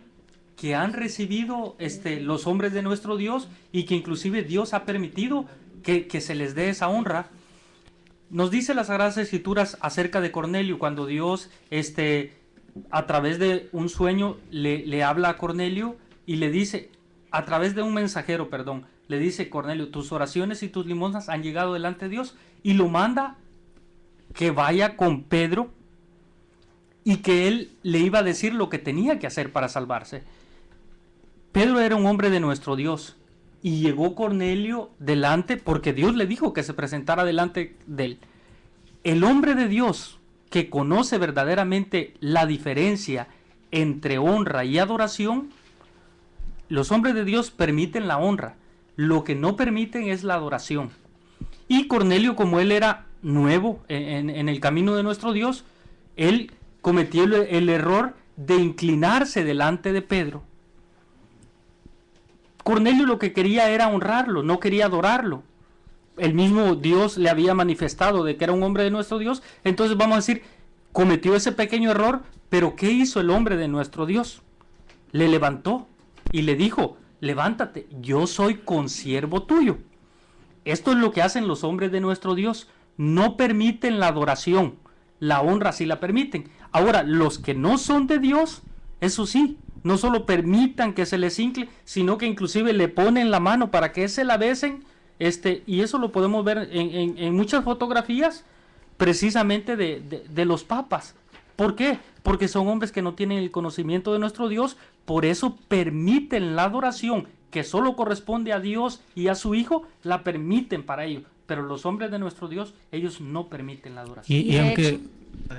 que han recibido los hombres de nuestro Dios y que inclusive Dios ha permitido que se les dé esa honra. Nos dice las Sagradas Escrituras acerca de Cornelio, cuando Dios a través de un sueño le habla a Cornelio y le dice, a través de un mensajero, perdón, le dice, Cornelio, tus oraciones y tus limosnas han llegado delante de Dios, y lo manda que vaya con Pedro y que él le iba a decir lo que tenía que hacer para salvarse. Pedro era un hombre de nuestro Dios y llegó Cornelio delante porque Dios le dijo que se presentara delante de él. El hombre de Dios que conoce verdaderamente la diferencia entre honra y adoración, los hombres de Dios permiten la honra, lo que no permiten es la adoración. Y Cornelio, como él era nuevo en el camino de nuestro Dios, él cometió el error de inclinarse delante de Pedro, Cornelio lo que quería era honrarlo, no quería adorarlo. El mismo Dios le había manifestado de que era un hombre de nuestro Dios. Entonces vamos a decir, cometió ese pequeño error, pero ¿qué hizo el hombre de nuestro Dios? Le levantó y le dijo, levántate, yo soy consiervo tuyo. Esto es lo que hacen los hombres de nuestro Dios. No permiten la adoración, la honra sí la permiten. Ahora, los que no son de Dios, eso sí, no solo permitan que se les hincle, sino que inclusive le ponen la mano para que se la besen, y eso lo podemos ver en muchas fotografías, precisamente de los papas. ¿Por qué? Porque son hombres que no tienen el conocimiento de nuestro Dios, por eso permiten la adoración que solo corresponde a Dios y a su Hijo, la permiten para ellos. Pero los hombres de nuestro Dios, ellos no permiten la adoración.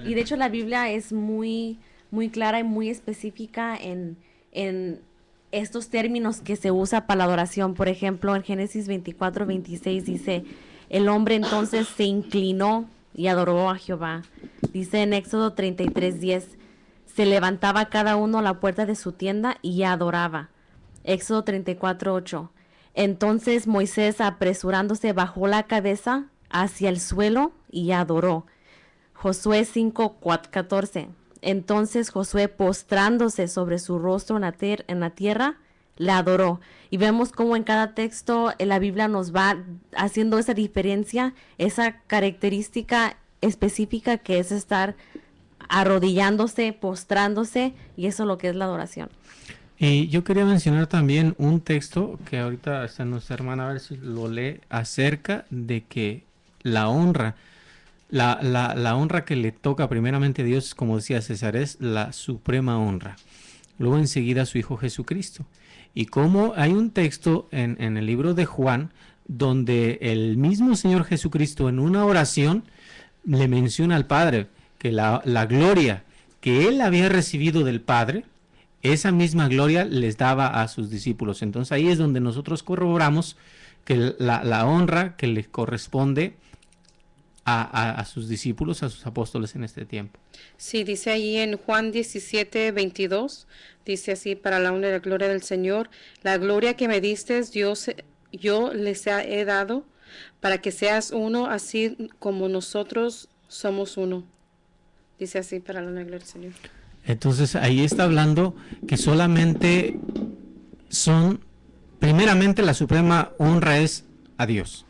Y de hecho la Biblia es muy, muy clara y muy específica en estos términos que se usa para la adoración. Por ejemplo, en Génesis 24:26 dice, el hombre entonces se inclinó y adoró a Jehová. Dice en Éxodo 33:10, se levantaba cada uno a la puerta de su tienda y adoraba. Éxodo 34:8, entonces Moisés apresurándose bajó la cabeza hacia el suelo y adoró. Josué 5:14, entonces Josué postrándose sobre su rostro en la tierra, le adoró. Y vemos cómo en cada texto en la Biblia nos va haciendo esa diferencia, esa característica específica que es estar arrodillándose, postrándose, y eso es lo que es la adoración. Y yo quería mencionar también un texto que ahorita está nuestra hermana, a ver si lo lee, acerca de que la honra, la honra que le toca primeramente a Dios, como decía César, es la suprema honra. Luego enseguida a su Hijo Jesucristo. Y como hay un texto en el libro de Juan, donde el mismo Señor Jesucristo en una oración le menciona al Padre que la gloria que él había recibido del Padre, esa misma gloria les daba a sus discípulos. Entonces ahí es donde nosotros corroboramos que la honra que le corresponde a sus discípulos, a sus apóstoles en este tiempo. Sí, dice ahí en Juan 17:22, dice así, para la honra y la gloria del Señor, la gloria que me diste, yo les he dado, para que seas uno, así como nosotros somos uno. Dice así, para la honra y la gloria del Señor. Entonces ahí está hablando que solamente primeramente la suprema honra es a Dios,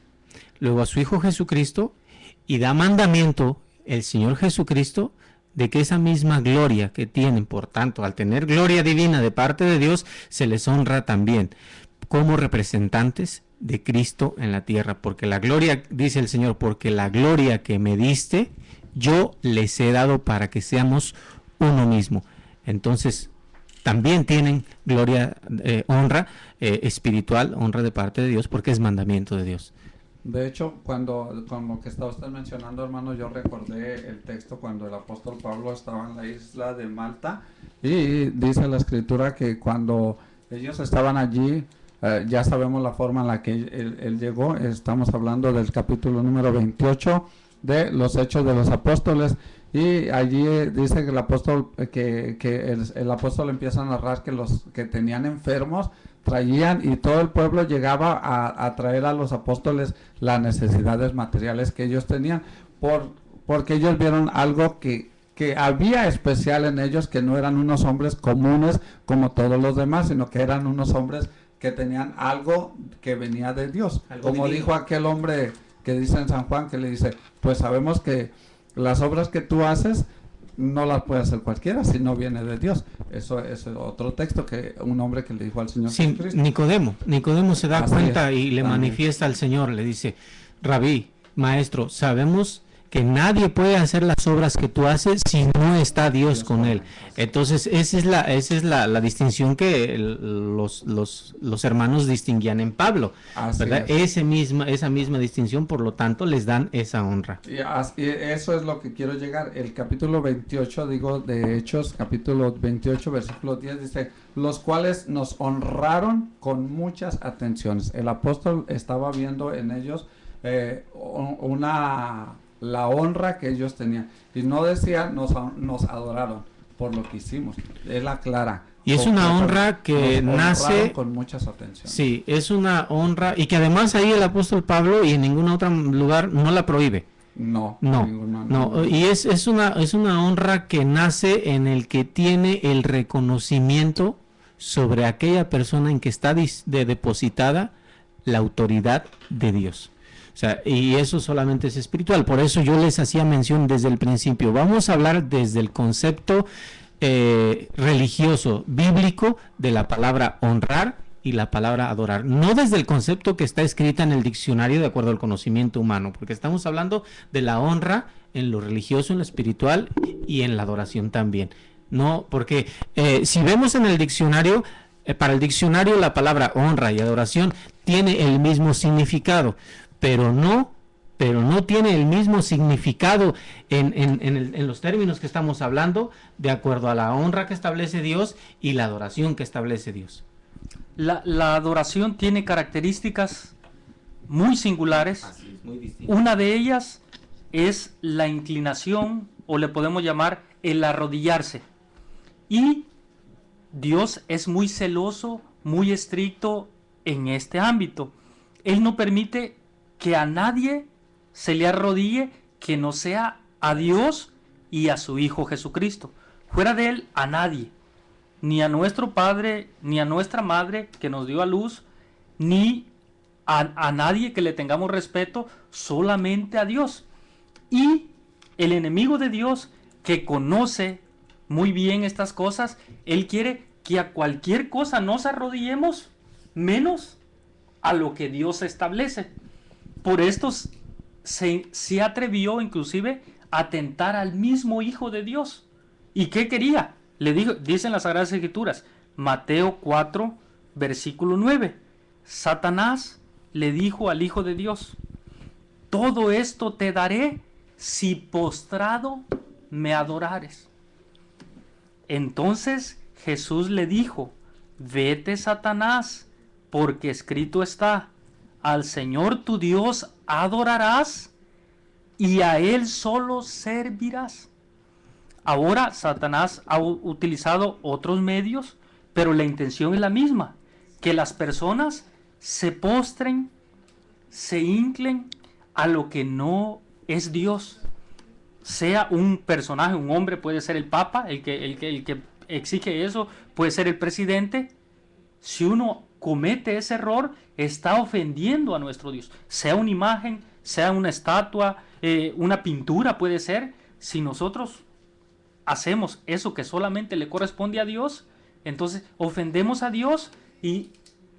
luego a su Hijo Jesucristo, y da mandamiento el Señor Jesucristo de que esa misma gloria que tienen, por tanto, al tener gloria divina de parte de Dios, se les honra también como representantes de Cristo en la tierra, porque la gloria, dice el Señor, porque la gloria que me diste, yo les he dado para que seamos uno mismo. Entonces, también tienen gloria, honra espiritual, honra de parte de Dios, porque es mandamiento de Dios. De hecho, con lo que está usted mencionando, hermano, yo recordé el texto cuando el apóstol Pablo estaba en la isla de Malta, y dice la escritura que cuando ellos estaban allí, ya sabemos la forma en la que él llegó. Estamos hablando del capítulo número 28 de los Hechos de los Apóstoles, y allí dice que el apóstol el apóstol empieza a narrar que los que tenían enfermos traían, y todo el pueblo llegaba a traer a los apóstoles las necesidades materiales que ellos tenían, porque ellos vieron algo que había especial en ellos, que no eran unos hombres comunes como todos los demás, sino que eran unos hombres que tenían algo que venía de Dios. Como dijo aquel hombre que dice en San Juan, que le dice, pues sabemos que las obras que tú haces no las puede hacer cualquiera si no viene de Dios. Eso es otro texto que un hombre que le dijo al Señor Jesucristo. Nicodemo se da cuenta y le también manifiesta al Señor, le dice, Rabí, maestro, sabemos que nadie puede hacer las obras que tú haces si no está Dios con él. Entonces esa es la distinción que los hermanos distinguían en Pablo, ¿verdad? Esa misma distinción, por lo tanto les dan esa honra. Y eso es lo que quiero llegar. El capítulo 28, de Hechos, capítulo 28, versículo 10, dice, los cuales nos honraron con muchas atenciones. El apóstol estaba viendo en ellos la honra que ellos tenían, y no decía nos adoraron por lo que hicimos, él aclara, Y es una honra que nace con muchas atenciones. Sí, es una honra y que además ahí el apóstol Pablo y en ningún otro lugar no la prohíbe. No. Y es una honra que nace en el que tiene el reconocimiento sobre aquella persona en que está depositada la autoridad de Dios. O sea, y eso solamente es espiritual. Por eso yo les hacía mención desde el principio. Vamos a hablar desde el concepto religioso, bíblico, de la palabra honrar y la palabra adorar, no desde el concepto que está escrita en el diccionario de acuerdo al conocimiento humano, porque estamos hablando de la honra en lo religioso, en lo espiritual y en la adoración también. No, porque si vemos en el diccionario, para el diccionario la palabra honra y adoración tiene el mismo significado, pero no tiene el mismo significado en los términos que estamos hablando, de acuerdo a la honra que establece Dios y la adoración que establece Dios. La adoración tiene características muy singulares. Así es, muy distinto. Una de ellas es la inclinación, o le podemos llamar el arrodillarse. Y Dios es muy celoso, muy estricto en este ámbito. Él no permite que a nadie se le arrodille que no sea a Dios y a su Hijo Jesucristo. Fuera de Él, a nadie. Ni a nuestro Padre, ni a nuestra Madre que nos dio a luz, ni a nadie que le tengamos respeto, solamente a Dios. Y el enemigo de Dios, que conoce muy bien estas cosas, él quiere que a cualquier cosa nos arrodillemos, menos a lo que Dios establece. Por esto se atrevió inclusive a tentar al mismo Hijo de Dios. ¿Y qué quería? Le dijo, dicen las Sagradas Escrituras, Mateo 4, versículo 9, Satanás le dijo al Hijo de Dios, todo esto te daré si postrado me adorares. Entonces Jesús le dijo, vete, Satanás, porque escrito está, al Señor tu Dios adorarás y a Él solo servirás. Ahora Satanás ha utilizado otros medios, pero la intención es la misma, que las personas se postren, se inclen a lo que no es Dios. Sea un personaje, un hombre, puede ser el Papa, el que exige eso, puede ser el presidente. Si uno comete ese error, está ofendiendo a nuestro Dios. Sea una imagen, sea una estatua, una pintura puede ser. Si nosotros hacemos eso que solamente le corresponde a Dios, entonces ofendemos a Dios y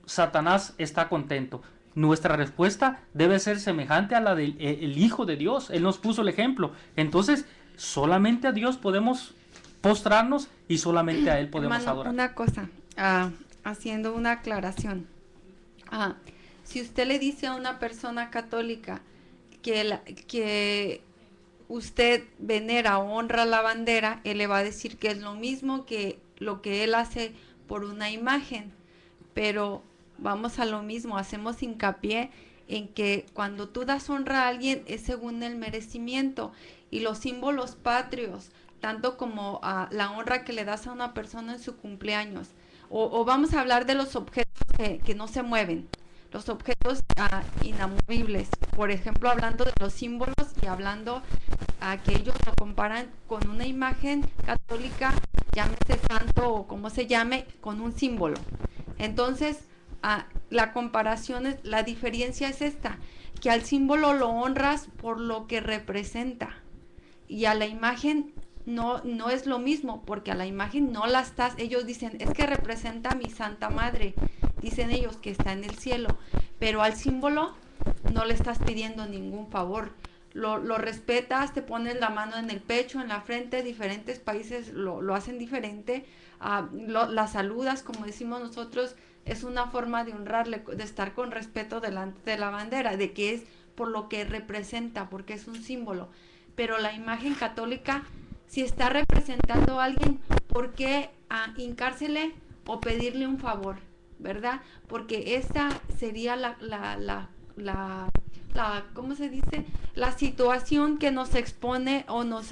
Satanás está contento. Nuestra respuesta debe ser semejante a la del Hijo de Dios. Él nos puso el ejemplo. Entonces, solamente a Dios podemos postrarnos y solamente a Él podemos adorar. Una cosa, haciendo una aclaración. Si usted le dice a una persona católica que usted venera o honra la bandera, él le va a decir que es lo mismo que lo que él hace por una imagen, pero vamos a lo mismo, hacemos hincapié en que cuando tú das honra a alguien es según el merecimiento, y los símbolos patrios, tanto como la honra que le das a una persona en su cumpleaños, o vamos a hablar de los objetos que no se mueven, los objetos inamovibles, por ejemplo, hablando de los símbolos y hablando que ellos lo comparan con una imagen católica, llámese santo o como se llame, con un símbolo. Entonces, la comparación, la diferencia es esta, que al símbolo lo honras por lo que representa, y a la imagen no es lo mismo, porque a la imagen no la estás, ellos dicen, es que representa a mi Santa Madre, dicen ellos que está en el cielo, pero al símbolo no le estás pidiendo ningún favor, lo respetas, te pones la mano en el pecho, en la frente, diferentes países lo hacen diferente, la saludas, como decimos nosotros, es una forma de honrarle, de estar con respeto delante de la bandera, de que es por lo que representa, porque es un símbolo. Pero la imagen católica, si está representando a alguien, ¿por qué hincársele o pedirle un favor? ¿Verdad? Porque esa sería la ¿cómo se dice? La situación que nos expone o nos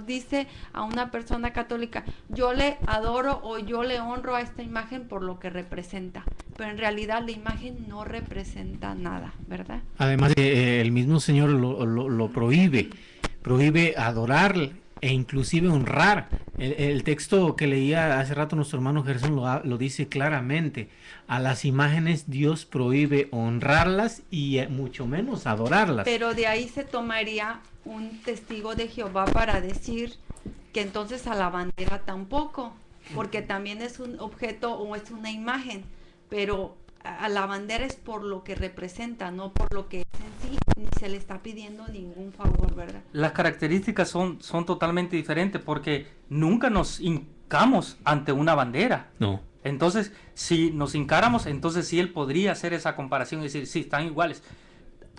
dice a una persona católica, yo le adoro o yo le honro a esta imagen por lo que representa, pero en realidad la imagen no representa nada, ¿verdad? Además, el mismo Señor lo prohíbe adorar e inclusive honrar. El texto que leía hace rato nuestro hermano Gerson lo dice claramente. A las imágenes Dios prohíbe honrarlas y mucho menos adorarlas. Pero de ahí se tomaría un testigo de Jehová para decir que entonces a la bandera tampoco, porque también es un objeto o es una imagen, pero a la bandera es por lo que representa, no por lo que es en sí, ni se le está pidiendo ningún favor, ¿verdad? Las características son totalmente diferentes porque nunca nos hincamos ante una bandera. No. Entonces, si nos hincáramos, entonces sí él podría hacer esa comparación y decir, sí, están iguales.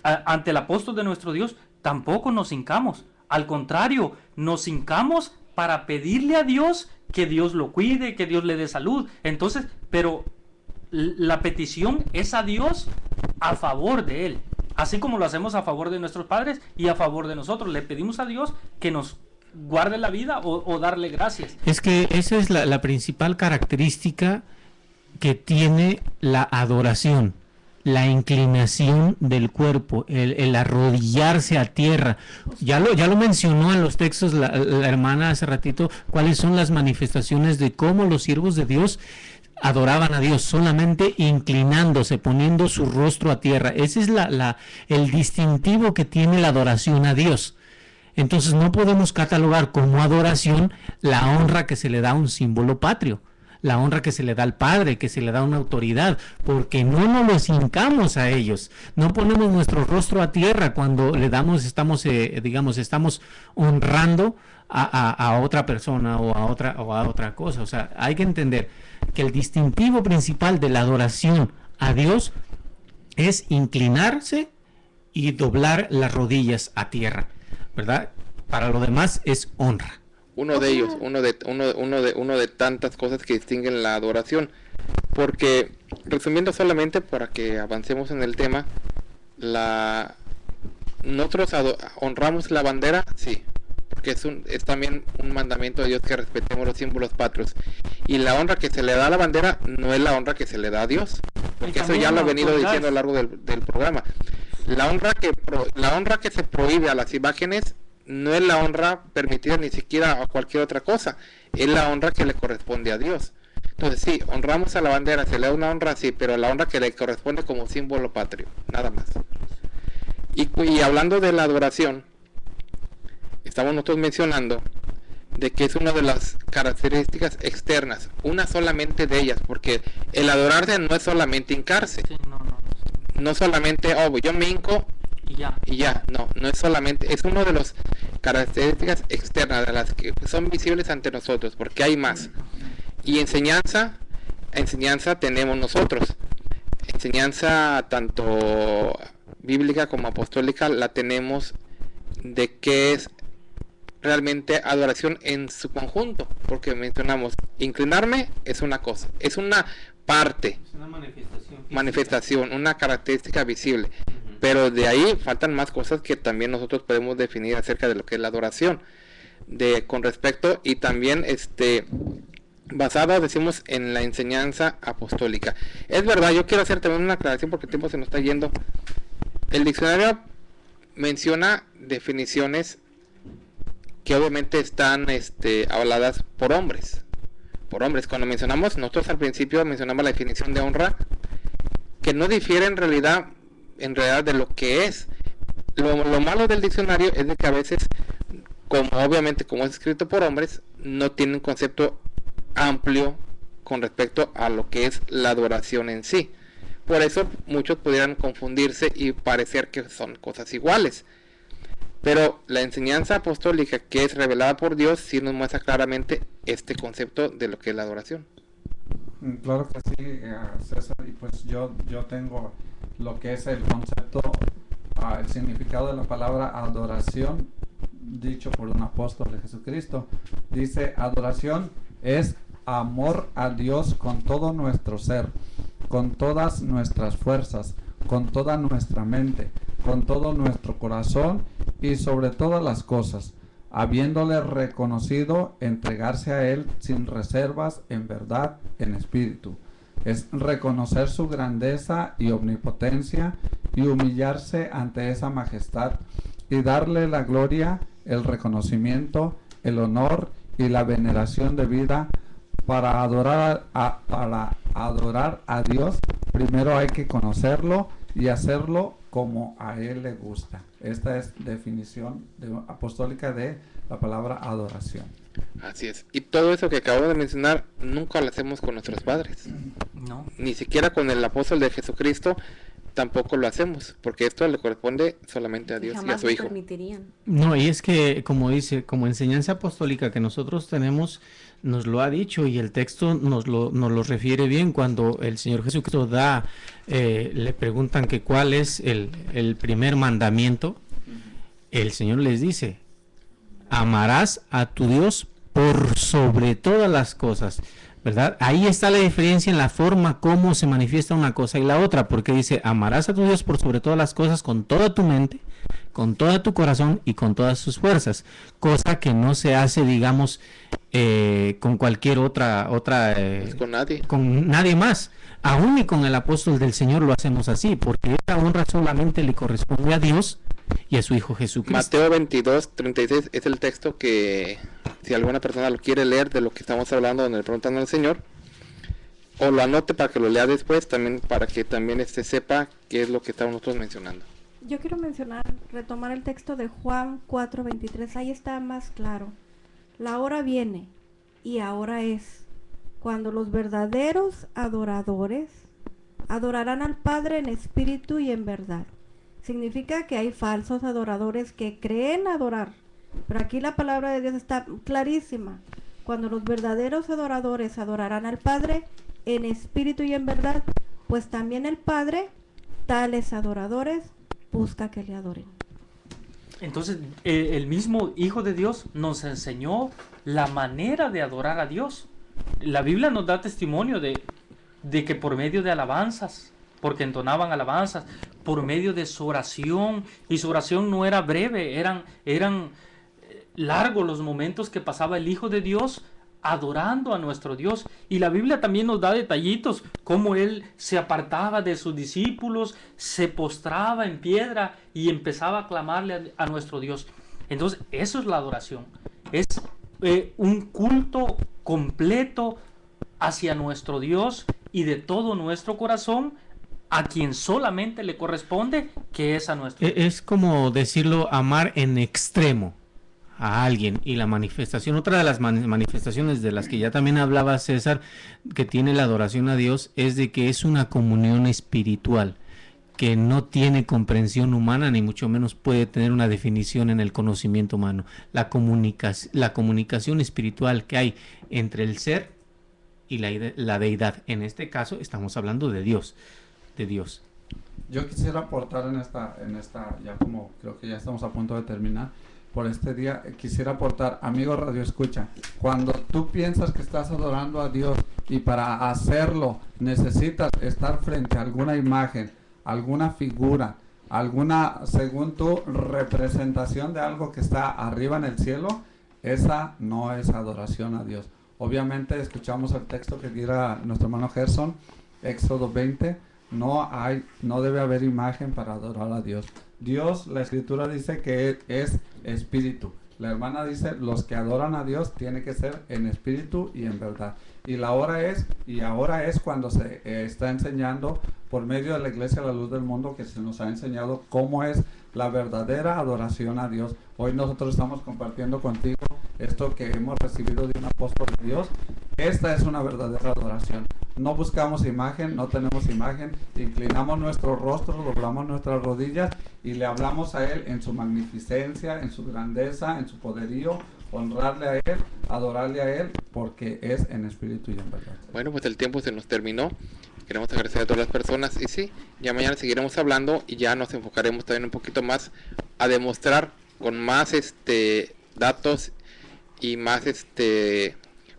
Ante el apóstol de nuestro Dios tampoco nos hincamos. Al contrario, nos hincamos para pedirle a Dios que Dios lo cuide, que Dios le dé salud. Entonces, pero la petición es a Dios a favor de él. Así como lo hacemos a favor de nuestros padres y a favor de nosotros. Le pedimos a Dios que nos guarde la vida o darle gracias. Es que esa es la principal característica que tiene la adoración, la inclinación del cuerpo, el arrodillarse a tierra. Ya lo mencionó en los textos la hermana hace ratito, cuáles son las manifestaciones de cómo los siervos de Dios adoraban a Dios, solamente inclinándose, poniendo su rostro a tierra. Ese es el distintivo que tiene la adoración a Dios. Entonces no podemos catalogar como adoración la honra que se le da a un símbolo patrio, la honra que se le da al Padre, que se le da a una autoridad, porque no nos los hincamos a ellos, no ponemos nuestro rostro a tierra cuando le damos, estamos honrando a otra persona o a otra cosa. O sea, hay que entender que el distintivo principal de la adoración a Dios es inclinarse y doblar las rodillas a tierra, ¿verdad? Para lo demás es honra. Uno de tantas cosas que distinguen la adoración, porque resumiendo solamente para que avancemos en el tema, nosotros honramos la bandera, sí, porque es también un mandamiento de Dios que respetemos los símbolos patrios, y la honra que se le da a la bandera no es la honra que se le da a Dios, porque eso ya lo he venido diciendo a lo largo del programa. La honra que se prohíbe a las imágenes no es la honra permitida ni siquiera a cualquier otra cosa, es la honra que le corresponde a Dios. Entonces sí, honramos a la bandera, se le da una honra, sí, pero la honra que le corresponde como símbolo patrio, nada más. Y hablando de la adoración, estamos nosotros mencionando de que es una de las características externas, una solamente de ellas, porque el adorarse no es solamente hincarse, Sí, no solamente, yo me hinco y ya, no es solamente, es una de las características externas, de las que son visibles ante nosotros, porque hay más. Y enseñanza tenemos nosotros, enseñanza tanto bíblica como apostólica la tenemos de que es realmente adoración en su conjunto, porque mencionamos, inclinarme es una cosa, es una parte, es una manifestación, una característica visible, pero de ahí faltan más cosas que también nosotros podemos definir acerca de lo que es la adoración, con respecto y también basada, decimos, en la enseñanza apostólica. Es verdad, yo quiero hacer también una aclaración porque el tiempo se nos está yendo. El diccionario menciona definiciones que obviamente están habladas por hombres. Cuando mencionamos, nosotros al principio mencionamos la definición de honra, que no difiere en realidad de lo que es. Lo malo del diccionario es de que a veces, obviamente como es escrito por hombres, no tiene un concepto amplio con respecto a lo que es la adoración en sí. Por eso muchos pudieran confundirse y parecer que son cosas iguales. Pero la enseñanza apostólica que es revelada por Dios sí nos muestra claramente este concepto de lo que es la adoración. Claro que sí, César, y pues yo tengo lo que es el concepto, el significado de la palabra adoración, dicho por un apóstol de Jesucristo. Dice, adoración es amor a Dios con todo nuestro ser, con todas nuestras fuerzas, con toda nuestra mente, con todo nuestro corazón y sobre todas las cosas, habiéndole reconocido, entregarse a Él sin reservas, en verdad, en espíritu. Es reconocer su grandeza y omnipotencia y humillarse ante esa majestad y darle la gloria, el reconocimiento, el honor y la veneración debida. Para adorar a Dios, primero hay que conocerlo y hacerlo como a Él le gusta. Esta es definición apostólica de la palabra adoración. Así es. Y todo eso que acabo de mencionar nunca lo hacemos con nuestros padres. No. Ni siquiera con el apóstol de Jesucristo tampoco lo hacemos, porque esto le corresponde solamente a Dios y a su Hijo. No, y es que, como dice, como enseñanza apostólica que nosotros tenemos, nos lo ha dicho y el texto nos lo refiere bien cuando el Señor Jesucristo le preguntan que cuál es el primer mandamiento. El Señor les dice: amarás a tu Dios por sobre todas las cosas, ¿verdad? Ahí está la diferencia en la forma como se manifiesta una cosa y la otra, porque dice: amarás a tu Dios por sobre todas las cosas con toda tu mente, con todo tu corazón y con todas tus fuerzas, cosa que no se hace, digamos, con cualquier otra Pues con nadie más. Aún y con el apóstol del Señor lo hacemos así, porque esta honra solamente le corresponde a Dios y a su Hijo Jesucristo. Mateo 22:36 es el texto que, si alguna persona lo quiere leer de lo que estamos hablando, donde le preguntan al Señor, o lo anote para que lo lea después, también para que también sepa qué es lo que estamos nosotros mencionando. Yo quiero retomar el texto de Juan 4:23, ahí está más claro. La hora viene y ahora es, cuando los verdaderos adoradores adorarán al Padre en espíritu y en verdad. Significa que hay falsos adoradores que creen adorar, pero aquí la palabra de Dios está clarísima. Cuando los verdaderos adoradores adorarán al Padre en espíritu y en verdad, pues también el Padre, tales adoradores, busca que le adoren. Entonces, el mismo Hijo de Dios nos enseñó la manera de adorar a Dios. La Biblia nos da testimonio de que por medio de alabanzas, porque entonaban alabanzas, por medio de su oración, y su oración no era breve, eran largos los momentos que pasaba el Hijo de Dios adorando a nuestro Dios. Y la Biblia también nos da detallitos, como él se apartaba de sus discípulos, se postraba en piedra y empezaba a clamarle a nuestro Dios. Entonces, eso es la adoración, es un culto completo hacia nuestro Dios y de todo nuestro corazón, a quien solamente le corresponde, que es a nuestro Dios. Es como decirlo, amar en extremo a alguien. Y la manifestación, otra de las manifestaciones de las que ya también hablaba César, que tiene la adoración a Dios, es de que es una comunión espiritual que no tiene comprensión humana, ni mucho menos puede tener una definición en el conocimiento humano. La comunicación espiritual que hay entre el ser y la deidad. En este caso estamos hablando de Dios. Yo quisiera aportar en esta, ya como creo que ya estamos a punto de terminar por este día, quisiera aportar, amigo Radio Escucha, cuando tú piensas que estás adorando a Dios y para hacerlo necesitas estar frente a alguna imagen, alguna figura, alguna, según tu representación de algo que está arriba en el cielo, esa no es adoración a Dios. Obviamente escuchamos el texto que diera nuestro hermano Gerson, Éxodo 20, no debe haber imagen para adorar a Dios. Dios, la escritura dice que es espíritu. La hermana dice, los que adoran a Dios tiene que ser en espíritu y en verdad. Y ahora es cuando se está enseñando por medio de la Iglesia La Luz del Mundo, que se nos ha enseñado cómo es la verdadera adoración a Dios. Hoy nosotros estamos compartiendo contigo esto que hemos recibido de un apóstol de Dios. Esta es una verdadera adoración. No buscamos imagen, no tenemos imagen, inclinamos nuestro rostro, doblamos nuestras rodillas y le hablamos a Él en su magnificencia, en su grandeza, en su poderío, honrarle a Él, adorarle a Él, porque es en espíritu y en verdad. Bueno, pues el tiempo se nos terminó. Queremos agradecer a todas las personas y sí, ya mañana seguiremos hablando y ya nos enfocaremos también un poquito más a demostrar con más datos y más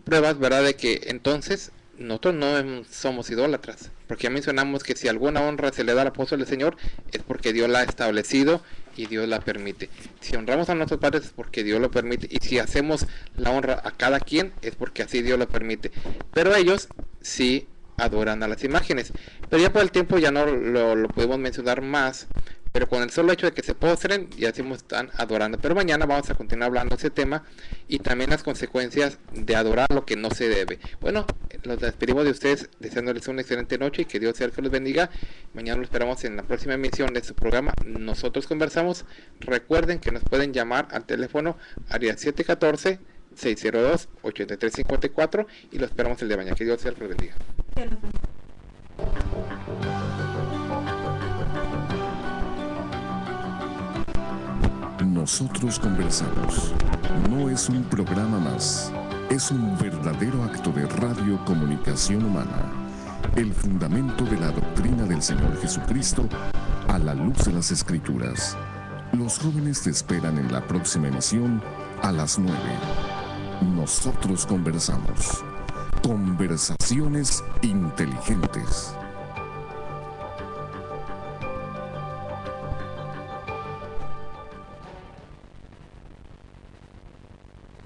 pruebas, ¿verdad? De que entonces nosotros no somos idólatras, porque ya mencionamos que si alguna honra se le da al apóstol del Señor es porque Dios la ha establecido y Dios la permite. Si honramos a nuestros padres es porque Dios lo permite, y si hacemos la honra a cada quien es porque así Dios lo permite. Pero ellos sí adoran a las imágenes, pero ya por el tiempo ya no lo podemos mencionar más, pero con el solo hecho de que se postren ya decimos están adorando. Pero mañana vamos a continuar hablando de ese tema y también las consecuencias de adorar lo que no se debe. Bueno, los despedimos de ustedes deseándoles una excelente noche y que Dios sea el que los bendiga. Mañana lo esperamos en la próxima emisión de su programa Nosotros Conversamos. Recuerden que nos pueden llamar al teléfono área 714-602-8354 y lo esperamos el día de mañana. Que Dios sea el que los bendiga. Nosotros Conversamos no es un programa más, es un verdadero acto de radiocomunicación humana, el fundamento de la doctrina del Señor Jesucristo a la luz de las Escrituras. Los jóvenes te esperan en la próxima emisión a las 9. Nosotros Conversamos. Conversaciones inteligentes.